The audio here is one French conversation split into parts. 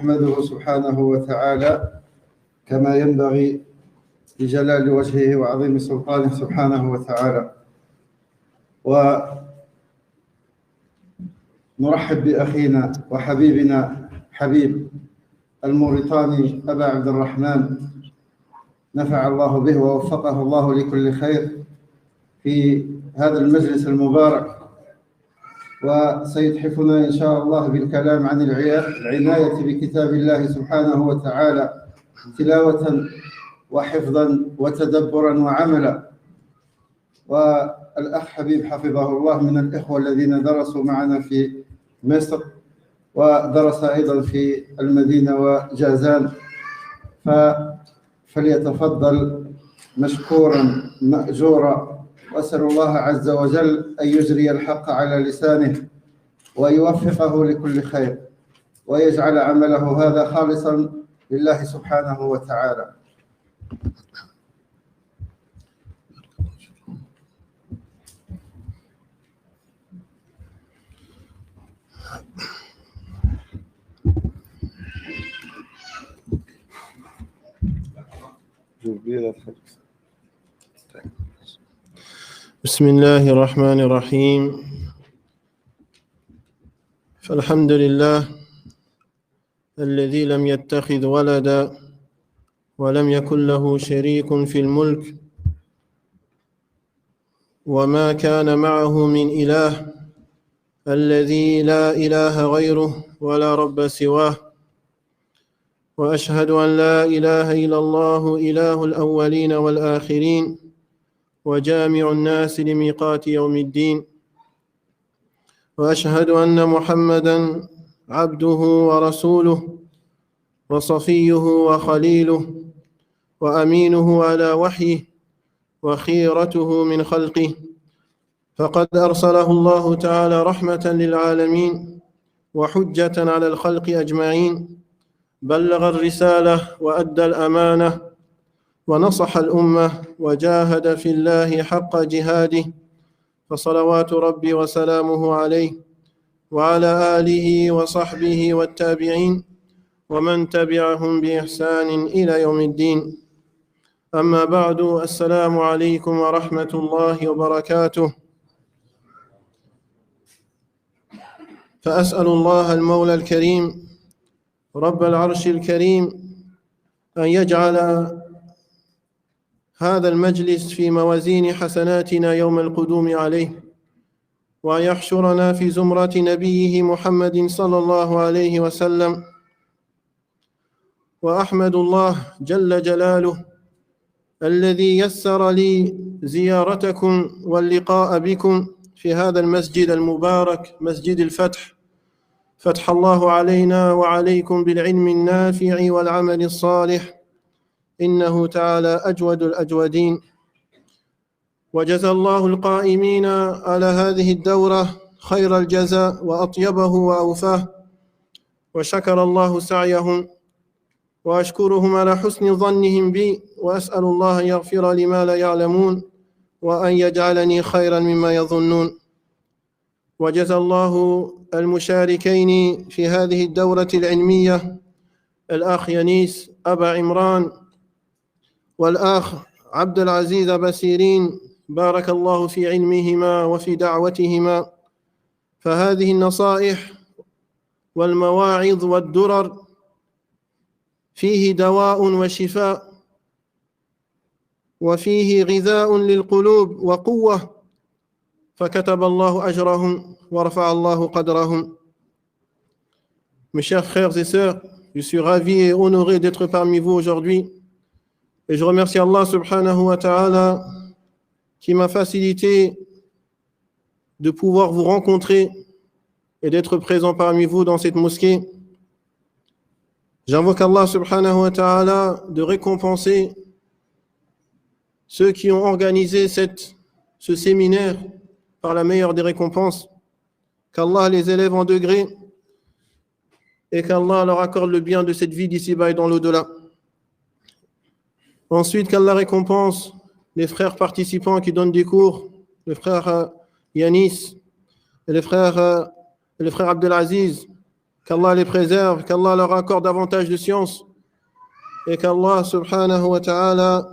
نحمده سبحانه وتعالى كما ينبغي لجلال وجهه وعظيم سلطانه سبحانه وتعالى، ونرحب بأخينا وحبيبنا حبيب الموريتاني أبا عبد الرحمن، نفع الله به ووفقه الله لكل خير في هذا المجلس المبارك، وسيتحفنا إن شاء الله بالكلام عن العناية بكتاب الله سبحانه وتعالى تلاوة وحفظا وتدبرا وعملا. والأخ حبيب حفظه الله من الإخوة الذين درسوا معنا في مصر ودرس أيضا في المدينة وجازان، فليتفضل مشكورا مأجورا، وأسأل الله عز وجل أن يجري الحق على لسانه ويوفقه لكل خير ويجعل عمله هذا خالصا لله سبحانه وتعالى. بسم الله الرحمن الرحيم. فالحمد لله الذي لم يتخذ ولدا ولم يكن له شريك في الملك وما كان معه من إله، الذي لا إله غيره ولا رب سواه، وأشهد أن لا إله إلا الله إله الأولين والآخرين وجامع الناس لميقات يوم الدين، وأشهد أن محمدًا عبده ورسوله وصفيه وخليله وأمينه على وحيه وخيرته من خلقه، فقد أرسله الله تعالى رحمة للعالمين وحجة على الخلق أجمعين، بلغ الرسالة وأدى الأمانة ونصح الأمة وجاهد في الله حق جهاده، فصلوات ربي وسلامه عليه وعلى آله وصحبه والتابعين ومن تبعهم بإحسان إلى يوم الدين. أما بعد، السلام عليكم ورحمة الله وبركاته. فأسأل الله المولى الكريم رب العرش الكريم أن يجعل هذا المجلس في موازين حسناتنا يوم القدوم عليه، وأن يحشرنا في زمرة نبيه محمد صلى الله عليه وسلم. وأحمد الله جل جلاله الذي يسر لي زيارتكم واللقاء بكم في هذا المسجد المبارك، مسجد الفتح. فتح الله علينا وعليكم بالعلم النافع والعمل الصالح، إنه تعالى أجود الأجودين. وجزى الله القائمين على هذه الدورة خير الجزاء وأطيبه وأوفاه، وشكر الله سعيهم، وأشكرهم على حسن ظنهم بي، وأسأل الله أن يغفر لما لا يعلمون وأن يجعلني خيرا مما يظنون. وجزى الله المشاركين في هذه الدورة العلمية الأخ ينيس أبا عمران والأخ عبد العزيز أبا سيرين، بارك الله في علمهما وفي دعوتهما. فهذه النصائح والمواعظ والدرر فيه دواء وشفاء، وفيه غذاء للقلوب وقوة، فكتب الله أجرهم ورفع الله قدرهم. Mes chers frères et sœurs, je suis ravi et honoré d'être parmi vous aujourd'hui. Et je remercie Allah subhanahu wa ta'ala qui m'a facilité de pouvoir vous rencontrer et d'être présent parmi vous dans cette mosquée. J'invoque Allah subhanahu wa ta'ala de récompenser ceux qui ont organisé ce séminaire par la meilleure des récompenses, qu'Allah les élève en degrés et qu'Allah leur accorde le bien de cette vie d'ici-bas et dans l'au-delà. Ensuite, qu'Allah récompense les frères participants qui donnent des cours, le frère Yanis et le frère Abdelaziz, qu'Allah les préserve, qu'Allah leur accorde davantage de science et qu'Allah subhanahu wa ta'ala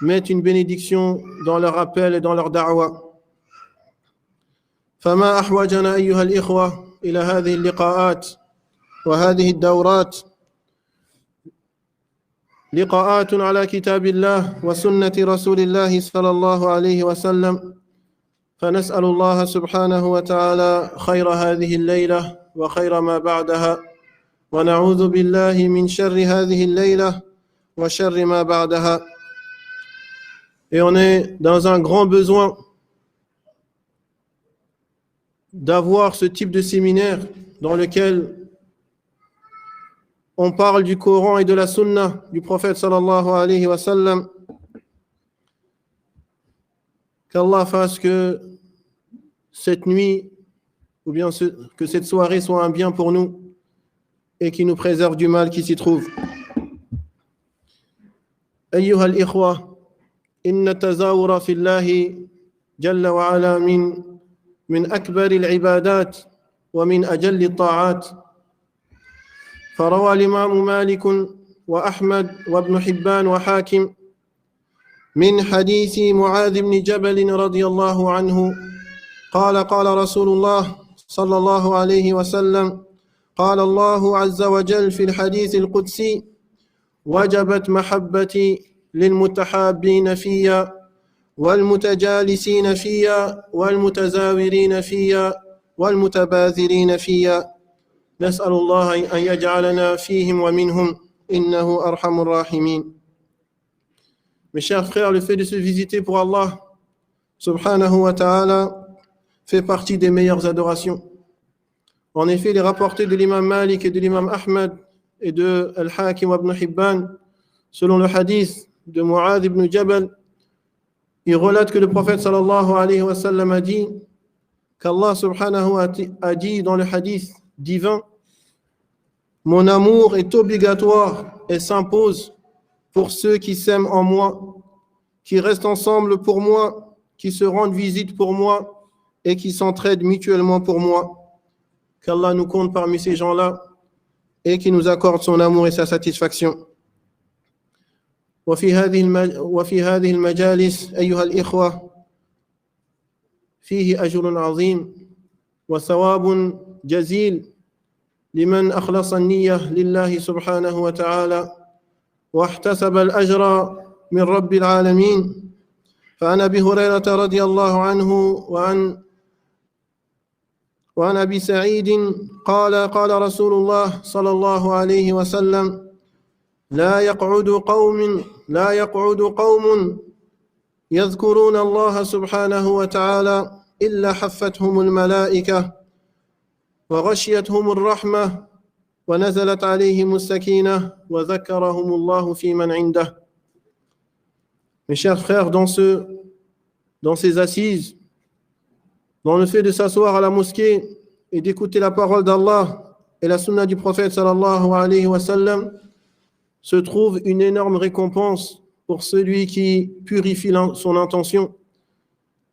mette une bénédiction dans leur appel et dans leur da'wa. فما أحوجنا أيها الإخوة إلى هذه اللقاءات وهذه الدورات لقاءات على كتاب الله وسنة رسول الله صلى الله عليه وسلم فنسأل الله سبحانه وتعالى خير هذه الليلة وخير ما بعدها ونعوذ بالله من شر هذه الليلة وشر ما بعدها. Et on est dans un grand besoin d'avoir ce type de séminaire dans lequel on parle du Coran et de la Sunna du prophète sallallahu alayhi wa sallam. Qu'Allah fasse que cette nuit ou bien que cette soirée soit un bien pour nous et qu'il nous préserve du mal qui s'y trouve. أيها الإخوة إن التزاور في الله جل وعلا من أكبر العبادات ومن أجل الطاعات. فروى الإمام مالك وأحمد وابن حبان وحاكم من حديث معاذ بن جبل رضي الله عنه قال قال رسول الله صلى الله عليه وسلم قال الله عز وجل في الحديث القدسي وجبت محبتي للمتحابين فيا والمتجالسين فيا والمتزاورين فيا والمتباذرين فيا نسأل الله أن يجعلنا فيهم ومنهم إنه أرحم الراحمين. Mes chers frères, le fait de se visiter pour Allah subhanahu wa ta'ala fait partie des meilleures adorations. En effet, les rapportés de l'imam Malik et de l'imam Ahmad et de Al-Hakim ibn Hibban, selon le hadith de Mu'adh ibn Jabal, il relate que le prophète sallallahu alayhi wa sallam a dit qu'Allah subhanahu a dit dans le hadith divin: mon amour est obligatoire et s'impose pour ceux qui s'aiment en moi, qui restent ensemble pour moi, qui se rendent visite pour moi et qui s'entraident mutuellement pour moi. Qu'Allah nous compte parmi ces gens-là et qui nous accorde son amour et sa satisfaction. وفي هذه المجالس أيها الإخوة فيه أجر عظيم وثواب جزيل لمن أخلص النية لله سبحانه وتعالى واحتسب الأجر من رب العالمين. فعن أبي هريرة رضي الله عنه وعن أبي سعيد قال قال رسول الله صلى الله عليه وسلم لا يقعد قوم يذكرون الله سبحانه وتعالى إلا حفتهم الملائكة وغشيتهم الرحمة ونزلت عليهم السكينة وذكرهم الله في من عنده. Mes chers frères, dans ces assises, dans le fait de s'asseoir à la mosquée et d'écouter la parole d'Allah et la sunna du prophète sallallahu alayhi wa sallam, se trouve une énorme récompense pour celui qui purifie son intention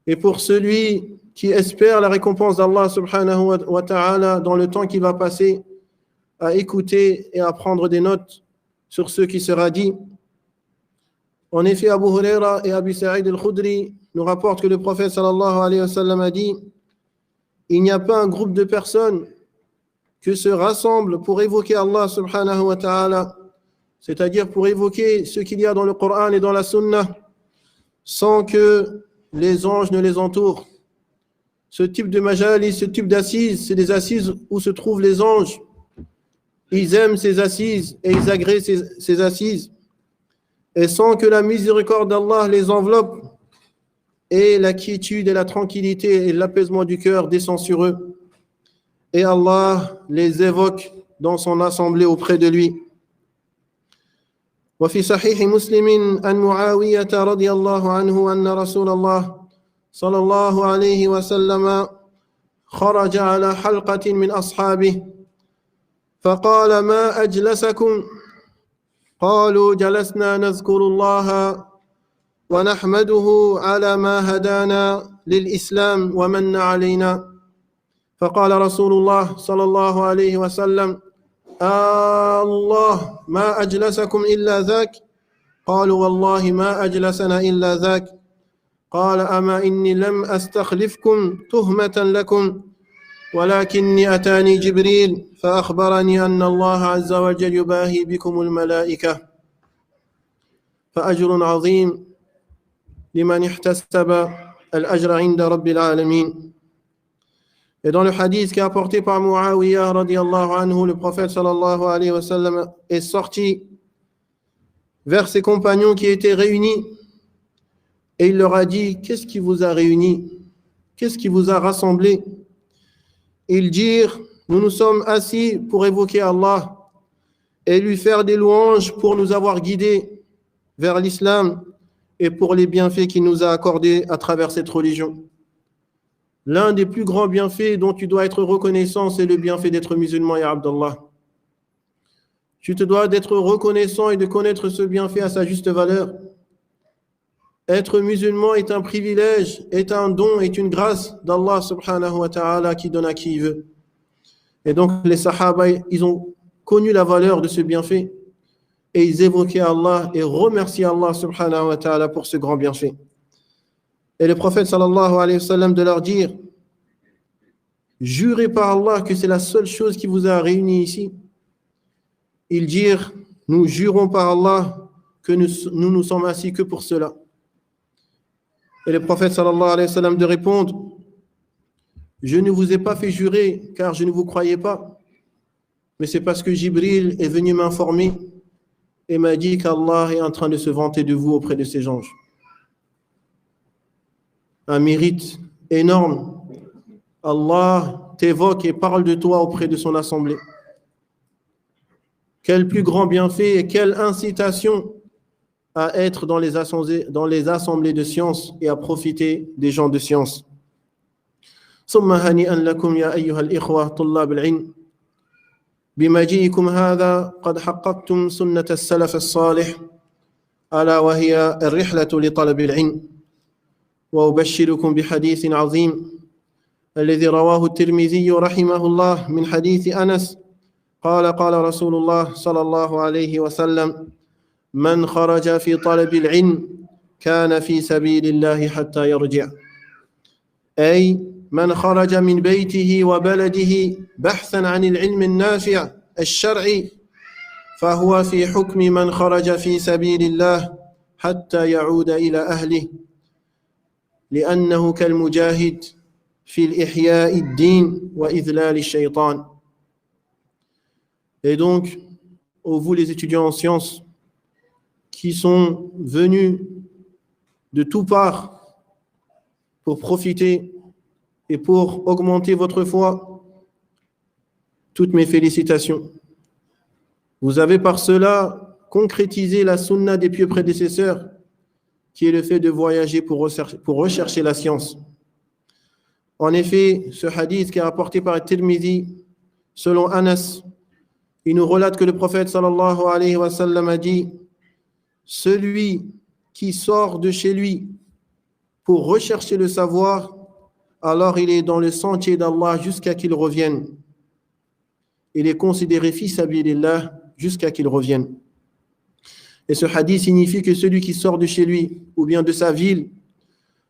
et pour celui qui espère la récompense d'Allah subhanahu wa ta'ala dans le temps qu'il va passer à écouter et à prendre des notes sur ce qui sera dit. En effet, Abu Huraira et Abu Sa'id al-Khudri nous rapportent que le prophète sallallahu alayhi wa sallam a dit: il n'y a pas un groupe de personnes qui se rassemblent pour évoquer Allah subhanahu wa ta'ala, c'est-à-dire pour évoquer ce qu'il y a dans le Coran et dans la Sunna, sans que les anges ne les entourent. Ce type de majalis, ce type d'assises, c'est des assises où se trouvent les anges. Ils aiment ces assises et ils agréent ces assises. Et sans que la miséricorde d'Allah les enveloppe, et la quiétude et la tranquillité et l'apaisement du cœur descend sur eux. Et Allah les évoque dans son assemblée auprès de lui. وفي صحيح مسلم عن معاوية رضي الله عنه أن رسول الله صلى الله عليه وسلم خرج على حلقة من أصحابه فقال ما أجلسكم؟ قالوا جلسنا نذكر الله ونحمده على ما هدانا للإسلام ومن علينا فقال رسول الله صلى الله عليه وسلم الله ما أجلسكم إلا ذاك قالوا والله ما أجلسنا إلا ذاك قال أما إني لم أستخلفكم تهمة لكم ولكني أتاني جبريل فأخبرني أن الله عز وجل يباهي بكم الملائكة فأجر عظيم لمن احتسب الأجر عند رب العالمين. Et dans le hadith qui est apporté par Muawiyah radiyallahu anhu, le prophète sallallahu alayhi wa sallam est sorti vers ses compagnons qui étaient réunis et il leur a dit: qu'est-ce qui vous a réunis? Qu'est-ce qui vous a rassemblés? Ils dirent: nous nous sommes assis pour évoquer Allah et lui faire des louanges pour nous avoir guidés vers l'islam et pour les bienfaits qu'il nous a accordés à travers cette religion. L'un des plus grands bienfaits dont tu dois être reconnaissant, c'est le bienfait d'être musulman, ya Abdallah. Tu te dois d'être reconnaissant et de connaître ce bienfait à sa juste valeur. Être musulman est un privilège, est un don, est une grâce d'Allah subhanahu wa ta'ala qui donne à qui il veut. Et donc les sahaba, ils ont connu la valeur de ce bienfait et ils évoquaient Allah et remerciaient Allah subhanahu wa ta'ala pour ce grand bienfait. Et le prophète sallallahu alayhi wa sallam de leur dire: jurez par Allah que c'est la seule chose qui vous a réunis ici. Ils dirent: nous jurons par Allah que nous sommes assis que pour cela. Et le prophète sallallahu alayhi wa sallam de répondre: je ne vous ai pas fait jurer car je ne vous croyais pas, mais c'est parce que Jibril est venu m'informer et m'a dit qu'Allah est en train de se vanter de vous auprès de ses anges. Un mérite énorme. Allah t'évoque et parle de toi auprès de son assemblée. Quel plus grand bienfait et quelle incitation à être dans les assemblées de science et à profiter des gens de science. ثم هنيئا لكم يا أيها الإخوة طلاب العلم بمجيئكم هذا قد حققتم سنة السلف الصالح ألا وهي الرحلة لطلب العلم. وأبشركم بحديث عظيم الذي رواه الترمذي رحمه الله من حديث أنس قال قال رسول الله صلى الله عليه وسلم: من خرج في طلب العلم كان في سبيل الله حتى يرجع. أي من خرج من بيته وبلده بحثا عن العلم النافع الشرعي فهو في حكم من خرج في سبيل الله حتى يعود إلى أهله لأنه كالمجاهد في الإحياء الدين وإذلال الشيطان. Et donc, vous les étudiants en sciences qui sont venus de toutes parts pour profiter et pour augmenter votre foi, toutes mes félicitations. Vous avez par cela concrétisé la sunna des pieux prédécesseurs, qui est le fait de voyager pour rechercher la science. En effet, ce hadith qui est rapporté par Tirmidhi, selon Anas, il nous relate que le prophète sallallahu alayhi wa sallam a dit: celui qui sort de chez lui pour rechercher le savoir, alors il est dans le sentier d'Allah jusqu'à qu'il revienne. Il est considéré fi sabilillah jusqu'à qu'il revienne. Et ce hadith signifie que celui qui sort de chez lui ou bien de sa ville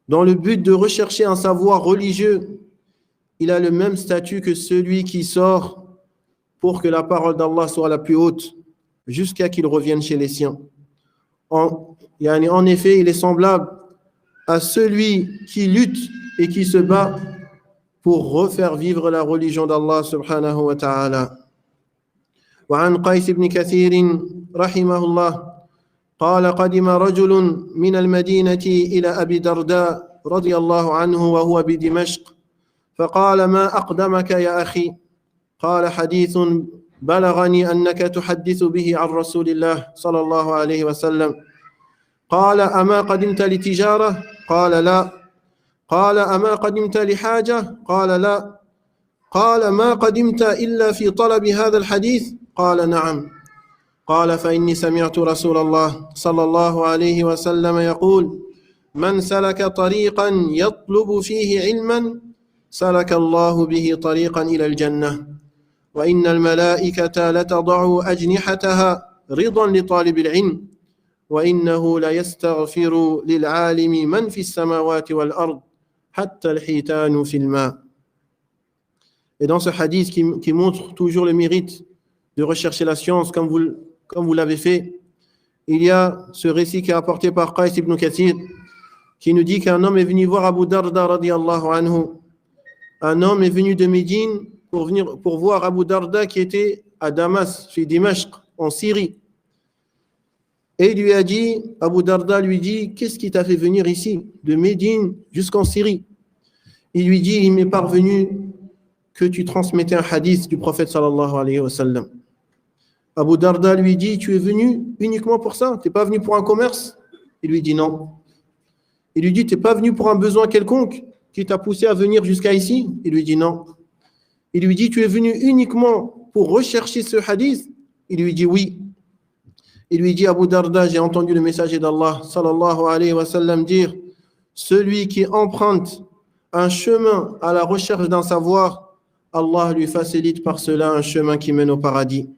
dans le but de rechercher un savoir religieux, il a le même statut que celui qui sort pour que la parole d'Allah soit la plus haute jusqu'à qu'il revienne chez les siens. En effet, il est semblable à celui qui lutte et qui se bat pour refaire vivre la religion d'Allah subhanahu wa ta'ala. وعن قيس بن كثير رحمه الله قال: قدم رجل من المدينة إلى أبي درداء رضي الله عنه وهو بدمشق فقال: ما أقدمك يا أخي؟ قال: حديث بلغني أنك تحدث به عن رسول الله صلى الله عليه وسلم. قال: أما قدمت لتجارة؟ قال: لا. قال: أما قدمت لحاجة؟ قال: لا. قال: ما قدمت إلا في طلب هذا الحديث؟ قال: نعم. قال: فإني سمعت رسول الله صلى الله عليه وسلم يقول: من سلك طريقا يطلب فيه علما سلك الله به طريقا إلى الجنة وإن الملائكة لتضع أجنحتها رضا لطالب العلم وإنه ليستغفر للعالم من في السماوات والأرض حتى الحيتان في الماء. Et dans ce hadith qui montre toujours le mérite de rechercher la science comme vous l'avez fait, il y a ce récit qui est apporté par Qais ibn Kathir qui nous dit qu'un homme est venu voir Abu Darda radiyallahu anhu. Un homme est venu de Médine pour voir Abu Darda qui était à Damas, fi Dimashq, en Syrie. Et il lui a dit, Abu Darda lui dit, qu'est-ce qui t'a fait venir ici, de Médine jusqu'en Syrie? Il lui dit, il m'est parvenu que tu transmettais un hadith du prophète sallallahu alayhi wa sallam. Abu Darda lui dit, tu es venu uniquement pour ça? Tu n'es pas venu pour un commerce? Il lui dit non. Il lui dit, tu n'es pas venu pour un besoin quelconque qui t'a poussé à venir jusqu'à ici? Il lui dit non. Il lui dit, tu es venu uniquement pour rechercher ce hadith? Il lui dit oui. Il lui dit, Abu Darda, j'ai entendu le messager d'Allah sallallahu alayhi wa sallam dire, celui qui emprunte un chemin à la recherche d'un savoir, Allah lui facilite par cela un chemin qui mène au paradis.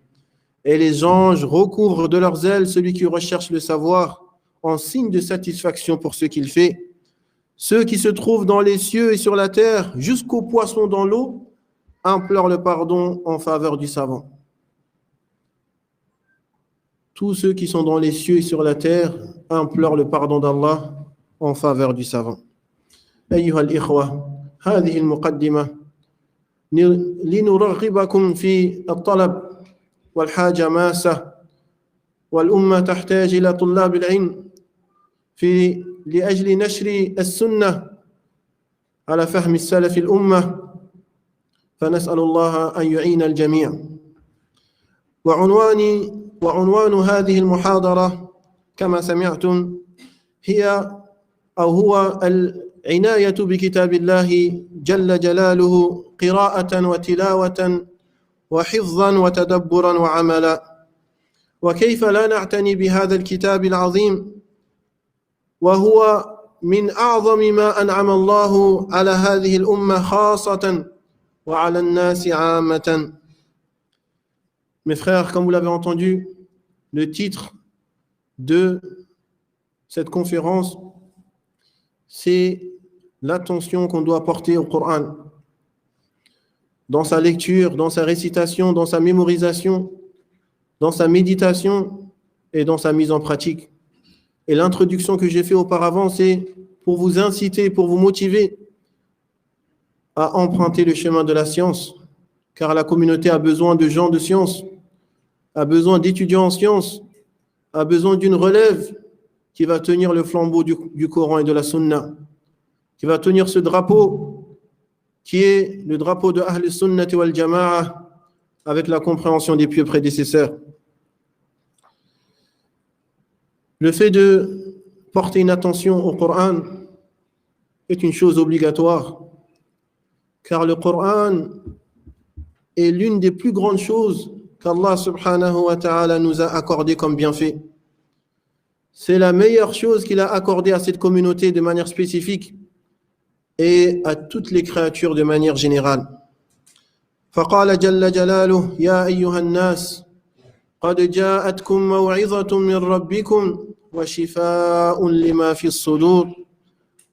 Et les anges recouvrent de leurs ailes celui qui recherche le savoir en signe de satisfaction pour ce qu'il fait. Ceux qui se trouvent dans les cieux et sur la terre, jusqu'aux poissons dans l'eau, implorent le pardon en faveur du savant. Tous ceux qui sont dans les cieux et sur la terre implorent le pardon d'Allah en faveur du savant. أيها الإخوة، هذه المقدمة لنرغبكم في الطلب والحاجة ماسة، والأمة تحتاج إلى طلاب العلم لأجل نشر السنة على فهم السلف الأمة، فنسأل الله أن يعين الجميع. وعنوان هذه المحاضرة كما سمعتم هو العناية بكتاب الله جل جلاله قراءة وتلاوة وحفظا وتدبرا وعملا. وكيف لا نعتني بهذا الكتاب العظيم وهو من أعظم ما أنعم الله على هذه الأمة خاصة وعلى الناس عامة. Mes frères, comme vous l'avez entendu, le titre de cette conférence, c'est l'attention qu'on doit porter au Coran, dans sa lecture, dans sa récitation, dans sa mémorisation, dans sa méditation et dans sa mise en pratique. Et l'introduction que j'ai faite auparavant, c'est pour vous inciter, pour vous motiver à emprunter le chemin de la science, car la communauté a besoin de gens de science, a besoin d'étudiants en sciences, a besoin d'une relève qui va tenir le flambeau du Coran et de la Sunna, qui va tenir ce drapeau qui est le drapeau de Ahl Sunnati wal Jama'a avec la compréhension des pieux prédécesseurs. Le fait de porter une attention au Coran est une chose obligatoire, car le Coran est l'une des plus grandes choses qu'Allah subhanahu wa ta'ala nous a accordé comme bienfait. C'est la meilleure chose qu'il a accordée à cette communauté de manière spécifique et à toutes les créatures de manière générale. فقال جل جلاله يا أيها الناس قد جاءتكم موعظة من ربكم وشفاء لما في الصدور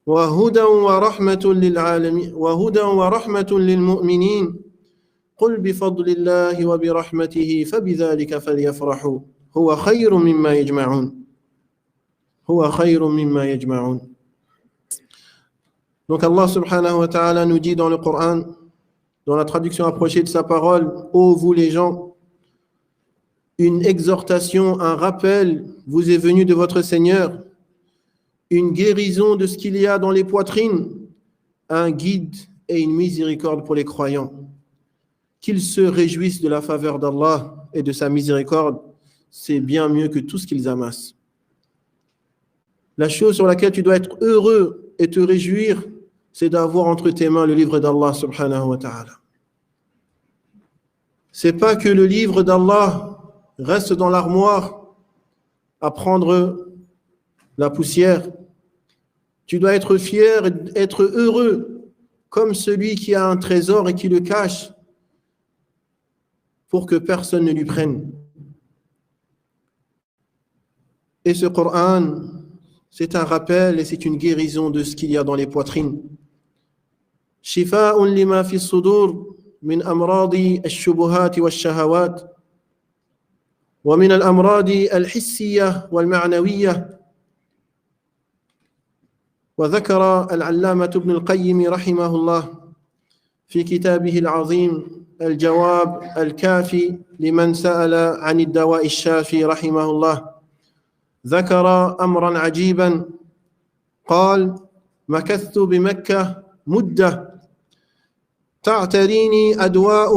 وهدى ورحمة للعالمين وهدى ورحمة للمؤمنين قل بفضل الله وبرحمته فبذلك فليفرحوا هو خير مما يجمعون هو خير مما يجمعون. Donc Allah subhanahu wa ta'ala nous dit dans le Coran, dans la traduction approchée de sa parole, ô vous les gens, une exhortation, un rappel vous est venu de votre Seigneur, une guérison de ce qu'il y a dans les poitrines, un guide et une miséricorde pour les croyants. Qu'ils se réjouissent de la faveur d'Allah et de sa miséricorde, c'est bien mieux que tout ce qu'ils amassent. La chose sur laquelle tu dois être heureux et te réjouir, c'est d'avoir entre tes mains le livre d'Allah subhanahu wa ta'ala. C'est pas que le livre d'Allah reste dans l'armoire à prendre la poussière. Tu dois être fier et être heureux comme celui qui a un trésor et qui le cache pour que personne ne lui prenne. Et ce Coran, c'est un rappel et c'est une guérison de ce qu'il y a dans les poitrines. Shifa'un lima fi sudur min amradi al-shubuhat wal-shahawat wa min al-amradi al-hissiyah wal-ma'nawiyyah. وذكر العلامة ابن القيم رحمه الله في كتابه العظيم الجواب الكافي لمن سأل عن الدواء الشافي رحمه الله ذكر أمرا عجيبا قال مكثت بمكة مدة تعتريني أدواء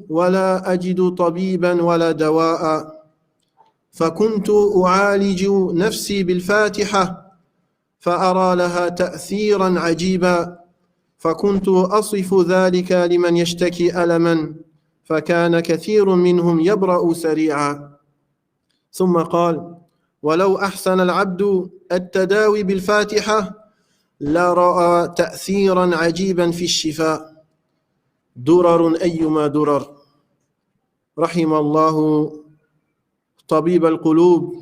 ولا أجد طبيبا ولا دواء فكنت أعالج نفسي بالفاتحة فأرى لها تأثيرا عجيبا فكنت أصف ذلك لمن يشتكي ألما فكان كثير منهم يبرأ سريعا ثم قال ولو أحسن العبد التداوي بالفاتحة لرأى تأثيرا عجيبا في الشفاء درر أيما درر رحم الله طبيب القلوب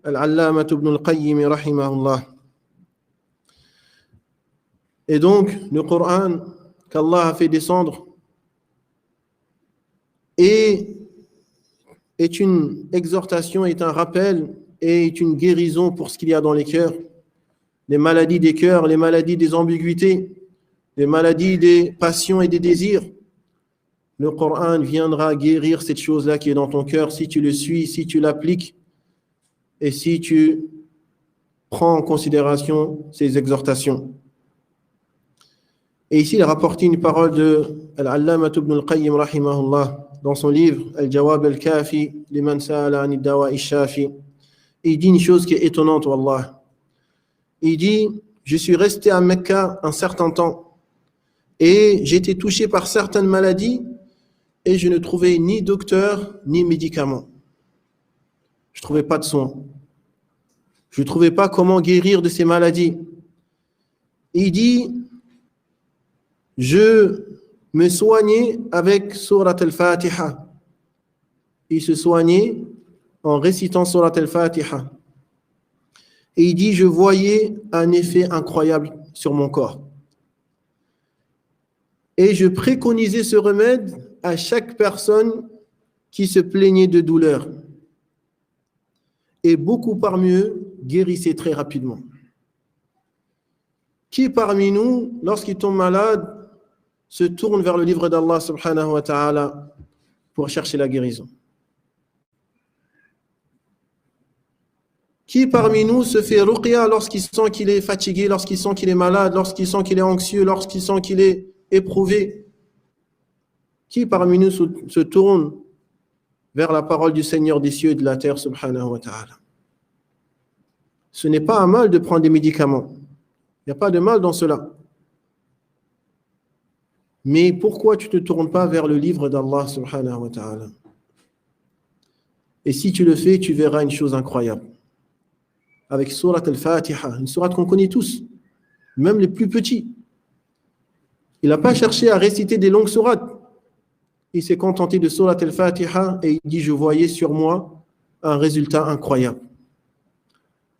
العلامة ابن القيم رحمه الله. Et donc, le Coran qu'Allah a fait descendre est une exhortation, est un rappel et est une guérison pour ce qu'il y a dans les cœurs, les maladies des cœurs, les maladies des ambiguïtés, les maladies des passions et des désirs. Le Coran viendra guérir cette chose-là qui est dans ton cœur si tu le suis, si tu l'appliques et si tu prends en considération ces exhortations. Et ici, il a rapporté une parole de Al-Allama ibn al-Qayyim rahimahullah dans son livre Al-Jawab al-Kafi liman sa'ala an ad-dawa ash-shafi. Il dit une chose qui est étonnante, wallah. Il dit, je suis resté à Mecca un certain temps et j'étais touché par certaines maladies et je ne trouvais ni docteur ni médicament. Je ne trouvais pas de soins. Je ne trouvais pas comment guérir de ces maladies. Il dit, je me soignais avec Surat al-Fatiha. Il se soignait en récitant Surat al-Fatiha. Et il dit, je voyais un effet incroyable sur mon corps. Et je préconisais ce remède à chaque personne qui se plaignait de douleur. Et beaucoup parmi eux guérissaient très rapidement. Qui parmi nous, lorsqu'il tombe malade, se tourne vers le livre d'Allah subhanahu wa ta'ala pour chercher la guérison? Qui parmi nous se fait ruqya lorsqu'il sent qu'il est fatigué, lorsqu'il sent qu'il est malade, lorsqu'il sent qu'il est anxieux, lorsqu'il sent qu'il est éprouvé? Qui parmi nous se tourne vers la parole du Seigneur des cieux et de la terre subhanahu wa ta'ala? Ce n'est pas un mal de prendre des médicaments. Il n'y a pas de mal dans cela. Mais pourquoi tu ne te tournes pas vers le livre d'Allah subhanahu wa ta'ala? Et si tu le fais, tu verras une chose incroyable. Avec Surat al-Fatiha, une sourate qu'on connaît tous, même les plus petits. Il n'a pas cherché à réciter des longues sourates. Il s'est contenté de Surat al-Fatiha et il dit, je voyais sur moi un résultat incroyable.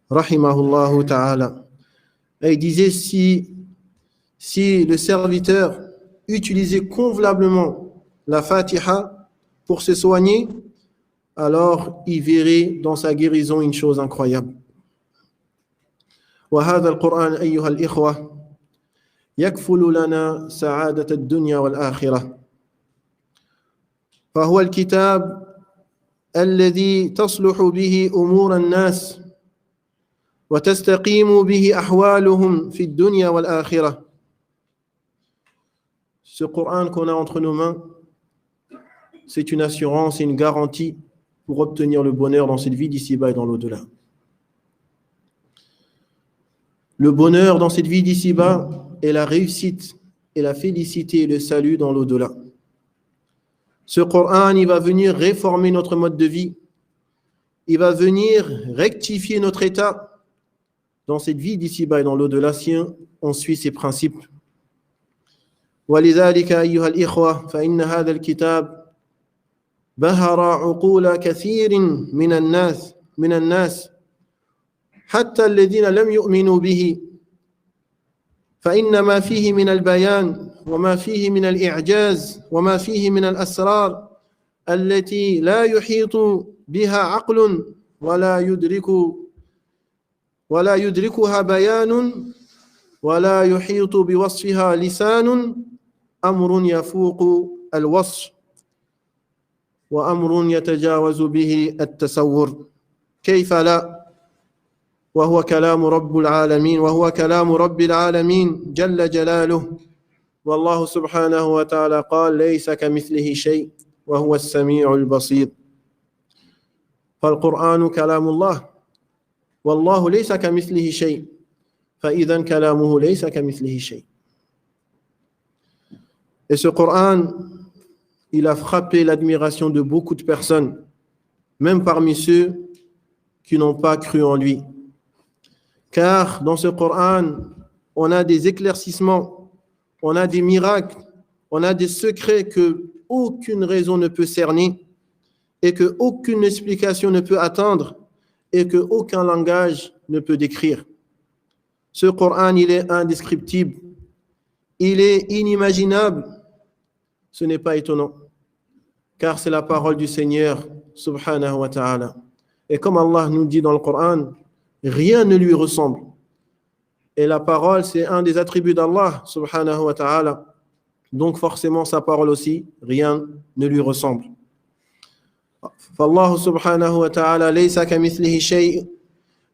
Rahimahullahu ta'ala. Et il disait, si le serviteur utilisait convenablement la Fatiha pour se soigner, alors il verrait dans sa guérison une chose incroyable. وهذا القرآن أيها الإخوة يكفل لنا سعادة الدنيا والآخرة فهو الكتاب الذي تصلح به أمور الناس وتستقيم به أحوالهم في الدنيا والآخرة. Ce Coran qu'on a entre nos mains, c'est une assurance et une garantie pour obtenir le bonheur dans cette vie d'ici-bas et dans l'au-delà. Le bonheur dans cette vie d'ici-bas est la réussite et la félicité et le salut dans l'au-delà. Ce Coran, il va venir réformer notre mode de vie. Il va venir rectifier notre état dans cette vie d'ici-bas et dans l'au-delà si on suit ses principes. ولذلك أيها الإخوة فإن هذا الكتاب بهر عقول كثير من الناس حتى الذين لم يؤمنوا به، فإن ما فيه من البيان وما فيه من الإعجاز وما فيه من الأسرار التي لا يحيط بها عقل ولا يدركها بيان ولا يحيط بوصفها لسان، أمر يفوق الوصف وأمر يتجاوز به التصور. كيف لا وهو كلام رب العالمين جل جلاله، والله سبحانه وتعالى قال ليس كمثله شيء وهو السميع البصير. فالقرآن كلام الله والله ليس كمثله شيء، فإذا كلامه ليس كمثله شيء. Et ce Coran, il a frappé l'admiration de beaucoup de personnes, même parmi ceux qui n'ont pas cru en lui. Car dans ce Coran, on a des éclaircissements, on a des miracles, on a des secrets que aucune raison ne peut cerner et que aucune explication ne peut atteindre et que aucun langage ne peut décrire. Ce Coran, il est indescriptible, il est inimaginable. Ce n'est pas étonnant, car c'est la parole du Seigneur, subhanahu wa ta'ala. Et comme Allah nous dit dans le Coran, rien ne lui ressemble. Et la parole, c'est un des attributs d'Allah, subhanahu wa ta'ala. Donc forcément, sa parole aussi, rien ne lui ressemble. فالله سبحانه وتعالى ليس كمثله شيء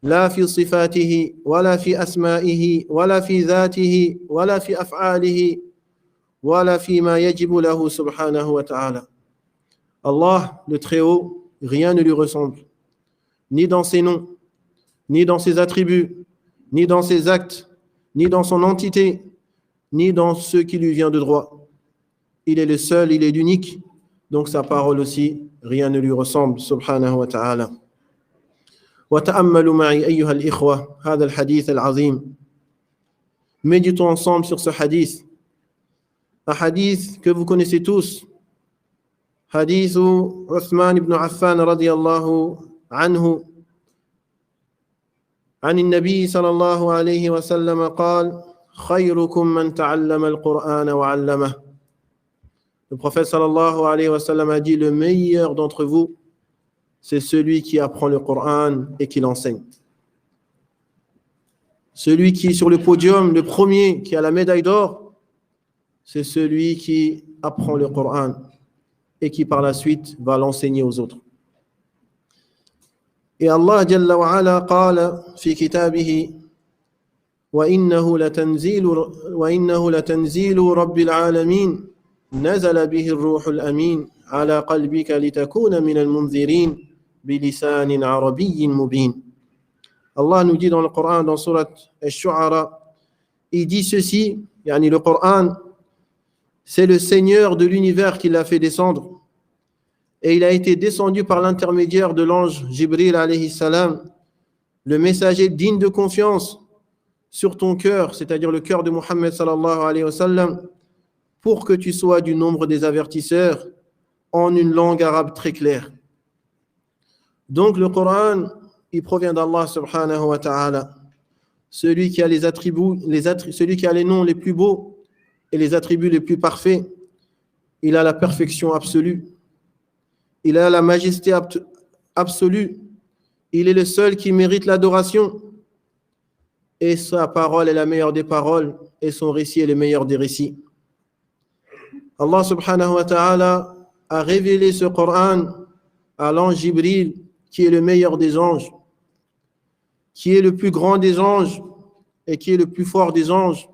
لا في صفاته ولا في أسمائه ولا في ذاته ولا في أفعاله ولا فيما يجب له سبحانه وتعالى. Allah, le Très-Haut, rien ne lui ressemble, ni dans ses noms, ni dans ses attributs, ni dans ses actes, ni dans son entité, ni dans ce qui lui vient de droit. Il est le seul, il est l'unique, donc sa parole aussi, rien ne lui ressemble, subhanahu wa ta'ala. وتأملوا معي أيها الإخوة هذا الحديث العظيم. Méditons ensemble sur ce hadith. Un hadith que vous connaissez tous. Hadith Uthman ibn Affan radiyallahu anhu. عن النبي صلى الله عليه وسلم قال خيركم من تعلم القرآن وعلمه. Le prophète sallallahu alayhi wa sallam a dit le meilleur d'entre vous, c'est celui qui apprend le Coran et qui l'enseigne. Celui qui est sur le podium, le premier qui a la médaille d'or, c'est celui qui apprend le Coran et qui par la suite va l'enseigner aux autres. Et Allah Jalla wa Ala qala fi kitabihi وإنه لتنزيل رب العالمين نزل به الروح الأمين على قلبك لتكون من المنذرين بلسان عربي مبين. Allah nous dit dans le Coran, dans Surat Ash-Shu'ara, il dit ceci, yani le Coran, c'est le Seigneur de l'univers qui l'a fait descendre. Et il a été descendu par l'intermédiaire de l'ange Jibril alayhi salam, le messager digne de confiance, sur ton cœur, c'est-à-dire le cœur de Muhammad sallallahu alayhi wa sallam, pour que tu sois du nombre des avertisseurs en une langue arabe très claire. Donc le Coran, il provient d'Allah subhanahu wa ta'ala, celui qui a les attributs, celui qui a les noms les plus beaux et les attributs les plus parfaits. Il a la perfection absolue, il a la majesté absolue, il est le seul qui mérite l'adoration. Et sa parole est la meilleure des paroles et son récit est le meilleur des récits. Allah subhanahu wa ta'ala a révélé ce Coran à l'ange Jibril, qui est le meilleur des anges, qui est le plus grand des anges et qui est le plus fort des anges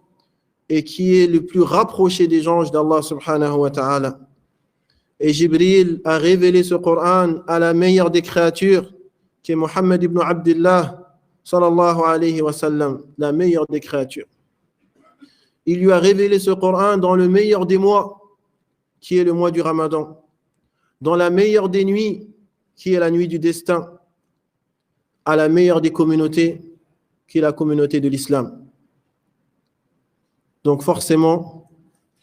et qui est le plus rapproché des anges d'Allah subhanahu wa ta'ala. Et Jibril a révélé ce Coran à la meilleure des créatures, qui est Muhammad ibn Abdullah sallallahu alayhi wa sallam, la meilleure des créatures. Il lui a révélé ce Coran dans le meilleur des mois, qui est le mois du Ramadan, dans la meilleure des nuits, qui est la nuit du destin, à la meilleure des communautés, qui est la communauté de l'islam. Donc forcément,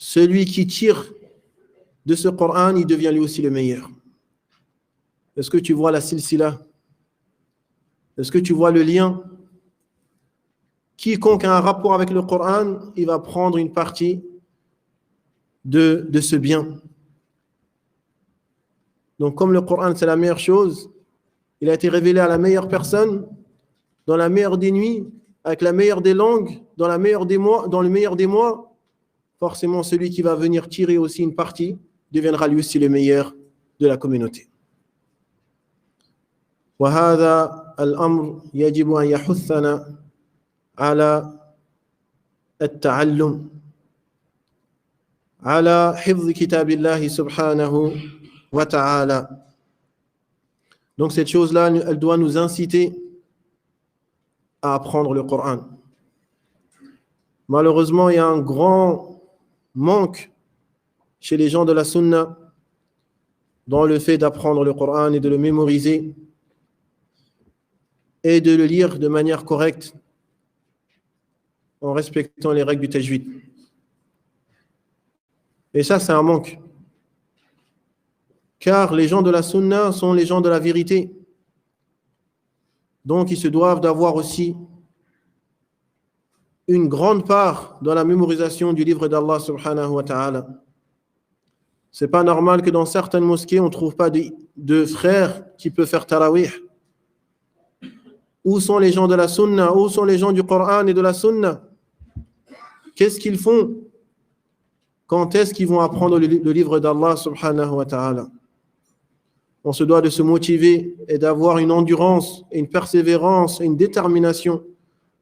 celui qui tire de ce Coran, il devient lui aussi le meilleur. Est-ce que tu vois la silsila? Est-ce que tu vois le lien? Quiconque a un rapport avec le Coran, il va prendre une partie de ce bien. Donc, comme le Coran, c'est la meilleure chose, il a été révélé à la meilleure personne, dans la meilleure des nuits, avec la meilleure des langues, dans le meilleur des mois, forcément, celui qui va venir tirer aussi une partie deviendra lui aussi le meilleur de la communauté. وهذا الأمر يجب أن يحثنا على التعلم على حفظ كتاب الله سبحانه وتعالى. Donc cette chose-là, elle doit nous inciter à apprendre le Coran. Malheureusement, il y a un grand manque chez les gens de la Sunna dans le fait d'apprendre le Coran et de le mémoriser et de le lire de manière correcte en respectant les règles du tajwid. Et ça, c'est un manque. Car les gens de la Sunna sont les gens de la vérité. Donc, ils se doivent d'avoir aussi une grande part dans la mémorisation du livre d'Allah subhanahu wa ta'ala. C'est pas normal que dans certaines mosquées, on ne trouve pas de frères qui peuvent faire tarawih. Où sont les gens de la Sunna? Où sont les gens du Coran et de la Sunna? Qu'est-ce qu'ils font? Quand est-ce qu'ils vont apprendre le livre d'Allah subhanahu wa ta'ala? On se doit de se motiver et d'avoir une endurance, une persévérance et une détermination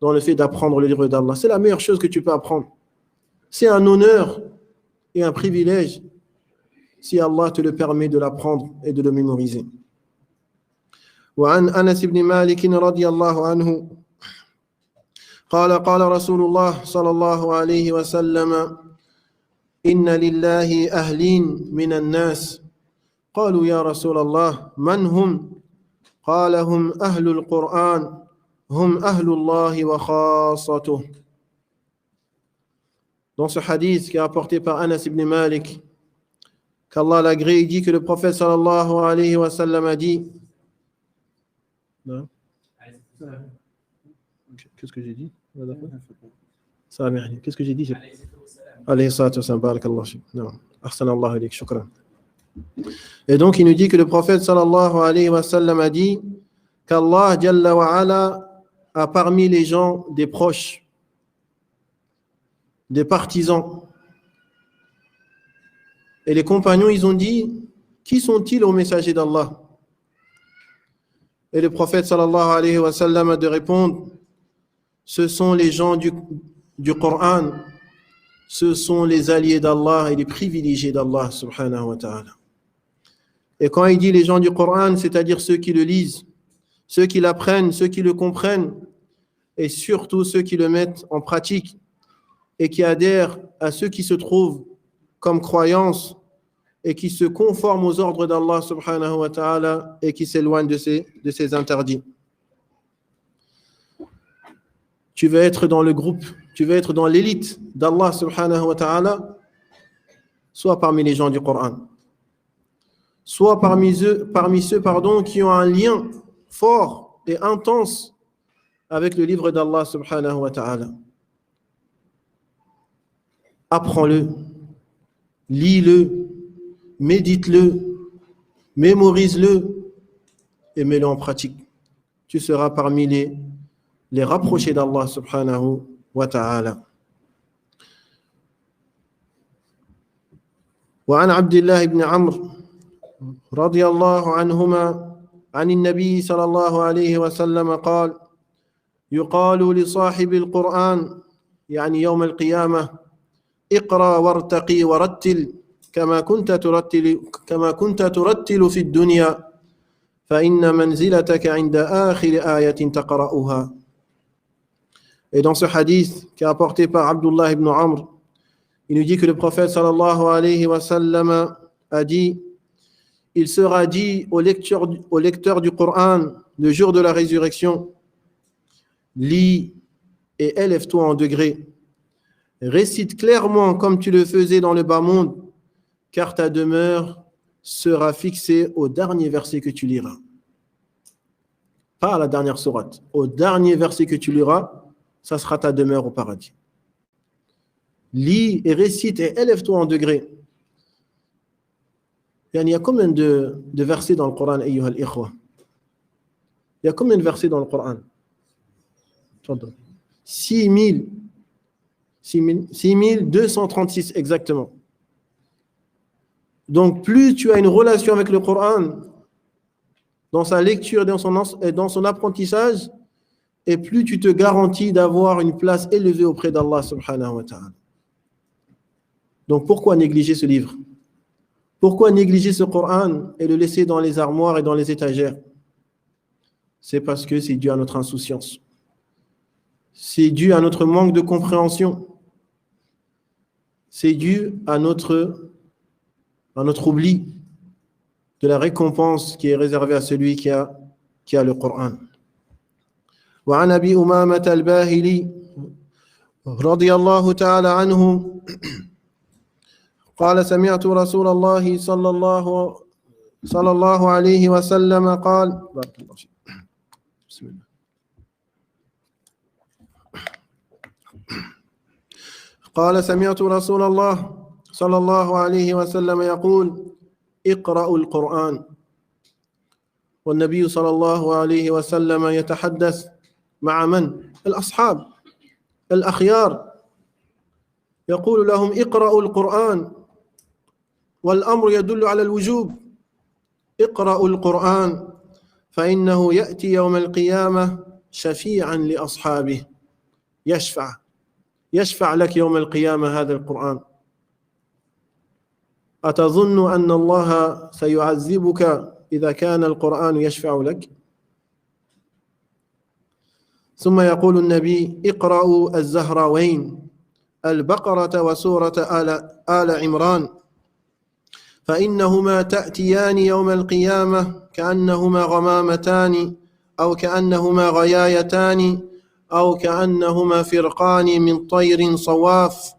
dans le fait d'apprendre le livre d'Allah. C'est la meilleure chose que tu peux apprendre. C'est un honneur et un privilège si Allah te le permet de l'apprendre et de le mémoriser. وعن أنس بن مالك رضي الله عنه قال قال رسول الله صلى الله عليه وسلم إن لله أهلين من الناس قالوا يا رسول الله من هم؟ قال هم أهل القرآن هم أهل الله وخاصته. Dans ce hadith qui est apporté par Anas ibn Malik, qu'Allah l'agrée, il dit que le prophète sallallahu alayhi wa sallam a dit. Qu'est-ce que j'ai dit? Qu'est-ce que j'ai dit? Alayhi salatu wa sallam, barakallahu fik. Non. Ahsanallahu ilayk, shukran. Et donc il nous dit que le prophète sallallahu alayhi wa sallam a dit qu'Allah jalla wa ala a parmi les gens des proches, des partisans. Et les compagnons, ils ont dit, qui sont-ils aux messagers d'Allah? Et le prophète sallallahu alayhi wa sallam a de répondre, ce sont les gens du Coran, ce sont les alliés d'Allah et les privilégiés d'Allah subhanahu wa ta'ala. Et quand il dit les gens du Coran, c'est-à-dire ceux qui le lisent, ceux qui l'apprennent, ceux qui le comprennent, et surtout ceux qui le mettent en pratique et qui adhèrent à ceux qui se trouvent comme croyance et qui se conforment aux ordres d'Allah subhanahu wa ta'ala et qui s'éloignent de ses interdits. Tu veux être dans le groupe, tu veux être dans l'élite d'Allah subhanahu wa ta'ala, soit parmi les gens du Coran, soit parmi ceux qui ont un lien fort et intense avec le livre d'Allah subhanahu wa ta'ala. Apprends-le, lis-le, médite-le, mémorise-le et mets-le en pratique. Tu seras parmi les rapprochés d'Allah subhanahu wa ta'ala. وعن عبد الله بن عمرو رضي الله عنهما عن النبي صلى الله عليه وسلم قال يقال لصاحب القرآن يعني يوم القيامة اقرأ وارتقي ورتل كما كنت ترتل في الدنيا فإن منزلتك عند آخر آية تقرأها. Et dans ce hadith qui est apporté par Abdullah ibn Amr, il nous dit que le prophète sallallahu alayhi wa sallam a dit, il sera dit au lecteur du Coran le jour de la résurrection, lis et élève-toi en degré, Récite clairement comme tu le faisais dans le bas monde, car ta demeure sera fixée au dernier verset que tu liras. Pas à la dernière sourate. Au dernier verset que tu liras, ça sera ta demeure au paradis. Lis et récite et élève-toi en degré. Il y a combien de versets dans le Coran, ayyuha al-ikhwa? Il y a combien de versets dans le Coran? 6236 exactement. Donc, plus tu as une relation avec le Coran, dans sa lecture et dans son apprentissage, et plus tu te garantis d'avoir une place élevée auprès d'Allah subhanahu wa ta'ala. Donc, pourquoi négliger ce livre? Pourquoi négliger ce Coran et le laisser dans les armoires et dans les étagères? C'est parce que c'est dû à notre insouciance. C'est dû à notre manque de compréhension. C'est dû à notre oubli de la récompense qui est réservée à celui qui a le Coran. وعن أبي أمامة الباهلي رضي الله تعالى عنه قال سمعت رسول الله صلى الله عليه وسلم قال بسم الله قال سمعت رسول الله صلى الله عليه وسلم يقول اقرأوا القرآن والنبي صلى الله عليه وسلم يتحدث مع من؟ الأصحاب الأخيار يقول لهم اقرأوا القرآن والأمر يدل على الوجوب اقرأوا القرآن فإنه يأتي يوم القيامة شفيعا لأصحابه يشفع لك يوم القيامة هذا القرآن أتظن أن الله سيعذبك إذا كان القرآن يشفع لك؟ ثم يقول النبي اقرأوا الزهراوين البقرة وسورة آل عمران فإنهما تأتيان يوم القيامة كأنهما غمامتان أو كأنهما غيايتان أو كأنهما فرقان من طير صواف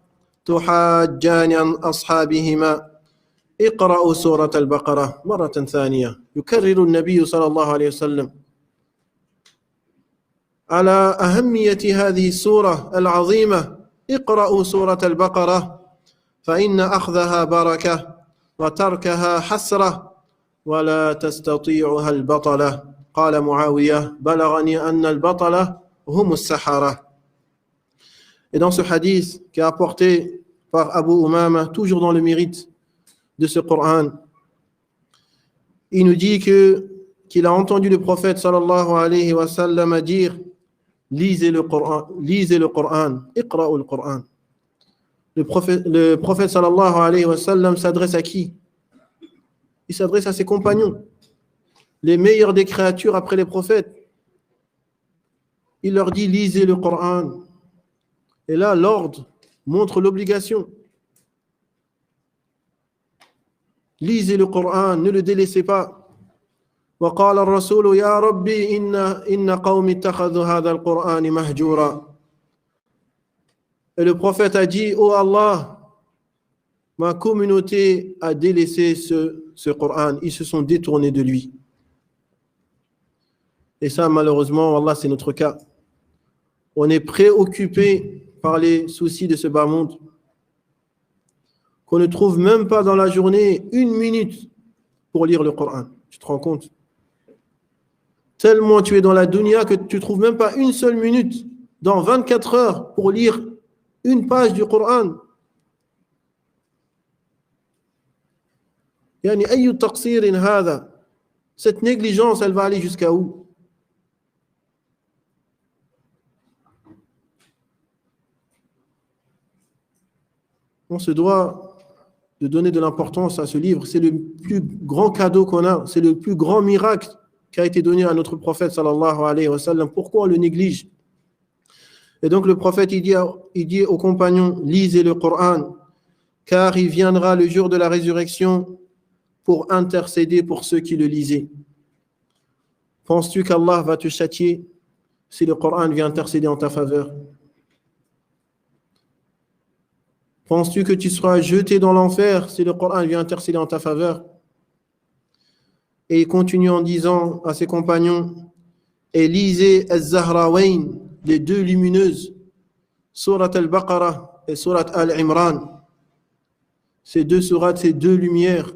تحاجان عن أصحابهما اقرأوا سورة البقرة مرة ثانية. يكرر النبي صلى الله عليه وسلم على أهمية هذه السورة العظيمة اقرأوا سورة البقرة فإن أخذها بركة وتركها حسرة ولا تستطيعها البطلة. قال معاوية بلغني أن البطلة هم السحرة. Et dans ce hadith qui est apporté par Abu Umama, toujours dans le mérite de ce Coran, il nous dit qu'il a entendu le prophète sallallahu alayhi wa sallam dire lisez le Coran, iqra'u le Coran. Le prophète sallallahu alayhi wa sallam s'adresse à qui? Il s'adresse à ses compagnons, les meilleurs des créatures après les prophètes. Il leur dit lisez le Coran. Et là, l'ordre montre l'obligation. Lisez le Coran, ne le délaissez pas. وقال الرسول يا ربي إن قوم اتخذوا هذا القرآن مهجورا. Et le prophète a dit, oh Allah, ma communauté a délaissé ce Coran, ils se sont détournés de lui. Et ça, malheureusement, Allah, c'est notre cas. On est préoccupé par les soucis de ce bas monde, qu'on ne trouve même pas dans la journée une minute pour lire le Coran. Tu te rends compte? Tellement tu es dans la dunya que tu ne trouves même pas une seule minute dans 24 heures pour lire une page du Coran. Yani ayu taqsirin hada. Cette négligence, elle va aller jusqu'à où? On se doit de donner de l'importance à ce livre. C'est le plus grand cadeau qu'on a. C'est le plus grand miracle qui a été donné à notre prophète sallallahu alayhi wa sallam. Pourquoi on le néglige? Et donc le prophète il dit aux compagnons, lisez le Coran, car il viendra le jour de la résurrection pour intercéder pour ceux qui le lisaient. Penses-tu qu'Allah va te châtier si le Coran vient intercéder en ta faveur? Penses-tu que tu seras jeté dans l'enfer si le Coran vient intercéder en ta faveur? Et il continue en disant à ses compagnons, et lisez Az-Zahrawayn, les deux lumineuses, Surat al-Baqarah et Surat al-Imran. Ces deux sourates, ces deux lumières,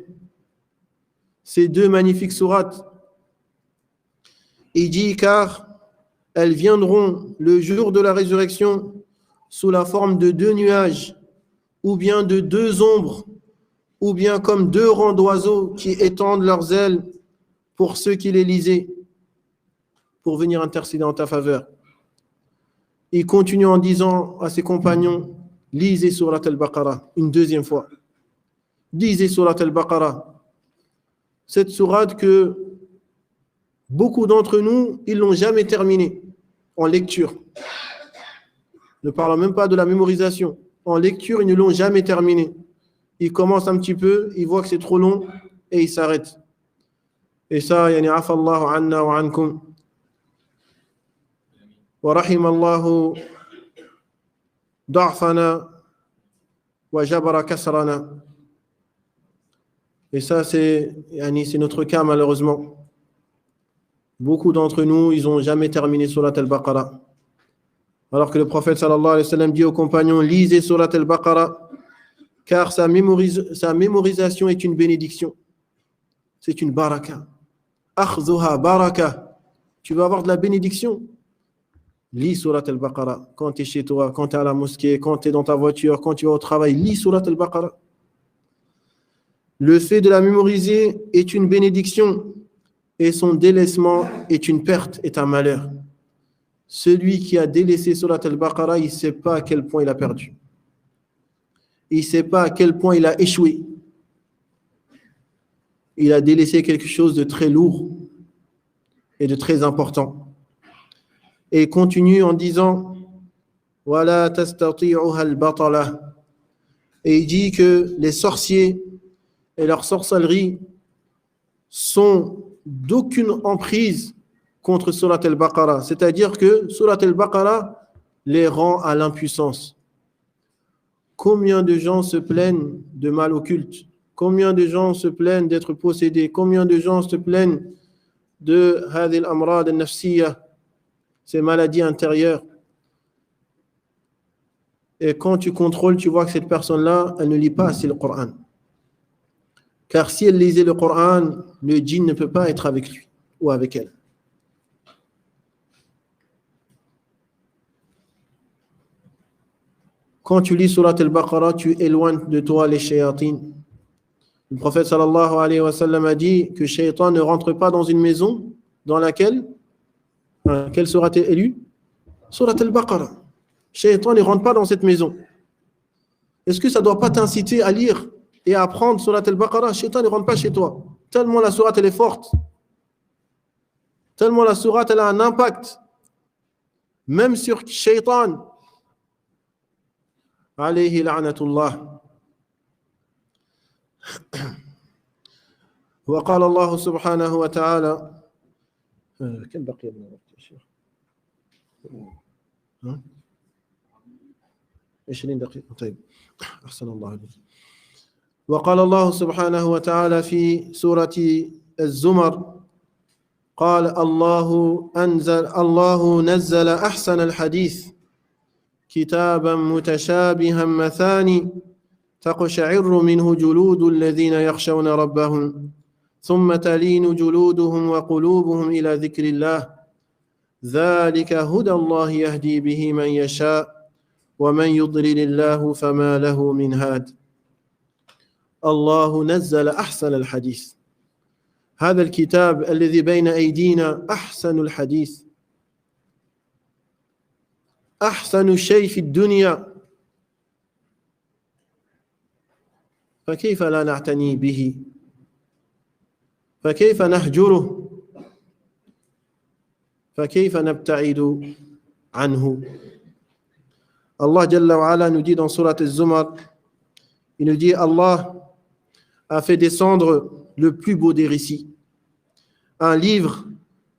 ces deux magnifiques sourates. Il dit car elles viendront le jour de la résurrection sous la forme de deux nuages, ou bien de deux ombres, ou bien comme deux rangs d'oiseaux qui étendent leurs ailes pour ceux qui les lisaient, pour venir intercéder en ta faveur. Il continue en disant à ses compagnons, lisez Surat al-Baqarah une deuxième fois. Lisez Surat al-Baqarah. Cette sourate que beaucoup d'entre nous, ils l'ont jamais terminée en lecture. Ne parlons même pas de la mémorisation. En lecture, ils ne l'ont jamais terminée. Ils commencent un petit peu, ils voient que c'est trop long et ils s'arrêtent. Et ça, yani afallahu anna wa ankum. Wa rahimallahu da'fana wa jabara kasrana. Et ça, c'est notre cas malheureusement. Beaucoup d'entre nous, ils n'ont jamais terminé Surat al-Baqarah. Alors que le prophète sallallahu alayhi wa sallam dit aux compagnons, lisez Surat al-Baqarah, car sa mémorisation est une bénédiction. C'est une baraka. Akhzuha baraka. Tu vas avoir de la bénédiction. Lis Surat al-Baqarah. Quand tu es chez toi, quand tu es à la mosquée, quand tu es dans ta voiture, quand tu vas au travail, lis Surat al-Baqarah. Le fait de la mémoriser est une bénédiction et son délaissement est une perte, est un malheur. Celui qui a délaissé Surat al-Baqarah, il ne sait pas à quel point il a perdu. Il ne sait pas à quel point il a échoué. Il a délaissé quelque chose de très lourd et de très important. Et il continue en disant Wala tastati'uha al-batala. Et il dit que les sorciers et leur sorcellerie sont d'aucune emprise contre Surat al-Baqarah. C'est-à-dire que Surat al-Baqarah les rend à l'impuissance. Combien de gens se plaignent de mal occulte? Combien de gens se plaignent d'être possédés? Combien de gens se plaignent de hadil amrad al-nafsiyya, ces maladies intérieures? Et quand tu contrôles, tu vois que cette personne-là, elle ne lit pas assez le Coran. Car si elle lisait le Coran, le djinn ne peut pas être avec lui ou avec elle. Quand tu lis Surat al-Baqarah, tu éloignes de toi les shayatines. Le prophète sallallahu alayhi wa sallam a dit que shaytan ne rentre pas dans une maison dans laquelle quelle surat est élue? Surat al-Baqarah. Shaytan ne rentre pas dans cette maison. Est-ce que ça ne doit pas t'inciter à lire et à apprendre Surat al-Baqarah? Shaytan ne rentre pas chez toi. Tellement la surat elle est forte. Tellement la surat elle a un impact. Même sur Shaytan. Alayhi la'natullah. وقال الله سبحانه وتعالى كم بقي من الوقت يا شيخ؟ 20 دقيقة. طيب أحسن الله عليك. وقال الله سبحانه وتعالى في سورة الزمر قال الله نزل أحسن الحديث كتابا متشابها مثاني تقشعر منه جلود الذين يخشون ربهم ثم تلين جلودهم وقلوبهم إلى ذكر الله ذلك هدى الله يهدي به من يشاء ومن يضلل الله فما له من هاد الله نزل أحسن الحديث. هذا الكتاب الذي بين أيدينا أحسن الحديث، أحسن شيء في الدنيا، فكيف لا نعتني به؟ فكيف نهجره؟ فكيف نبتعد عنه؟ Allah Jalla wa Ala nous dit dans Surat al-Zumar, il nous dit Allah a fait descendre le plus beau des récits, un livre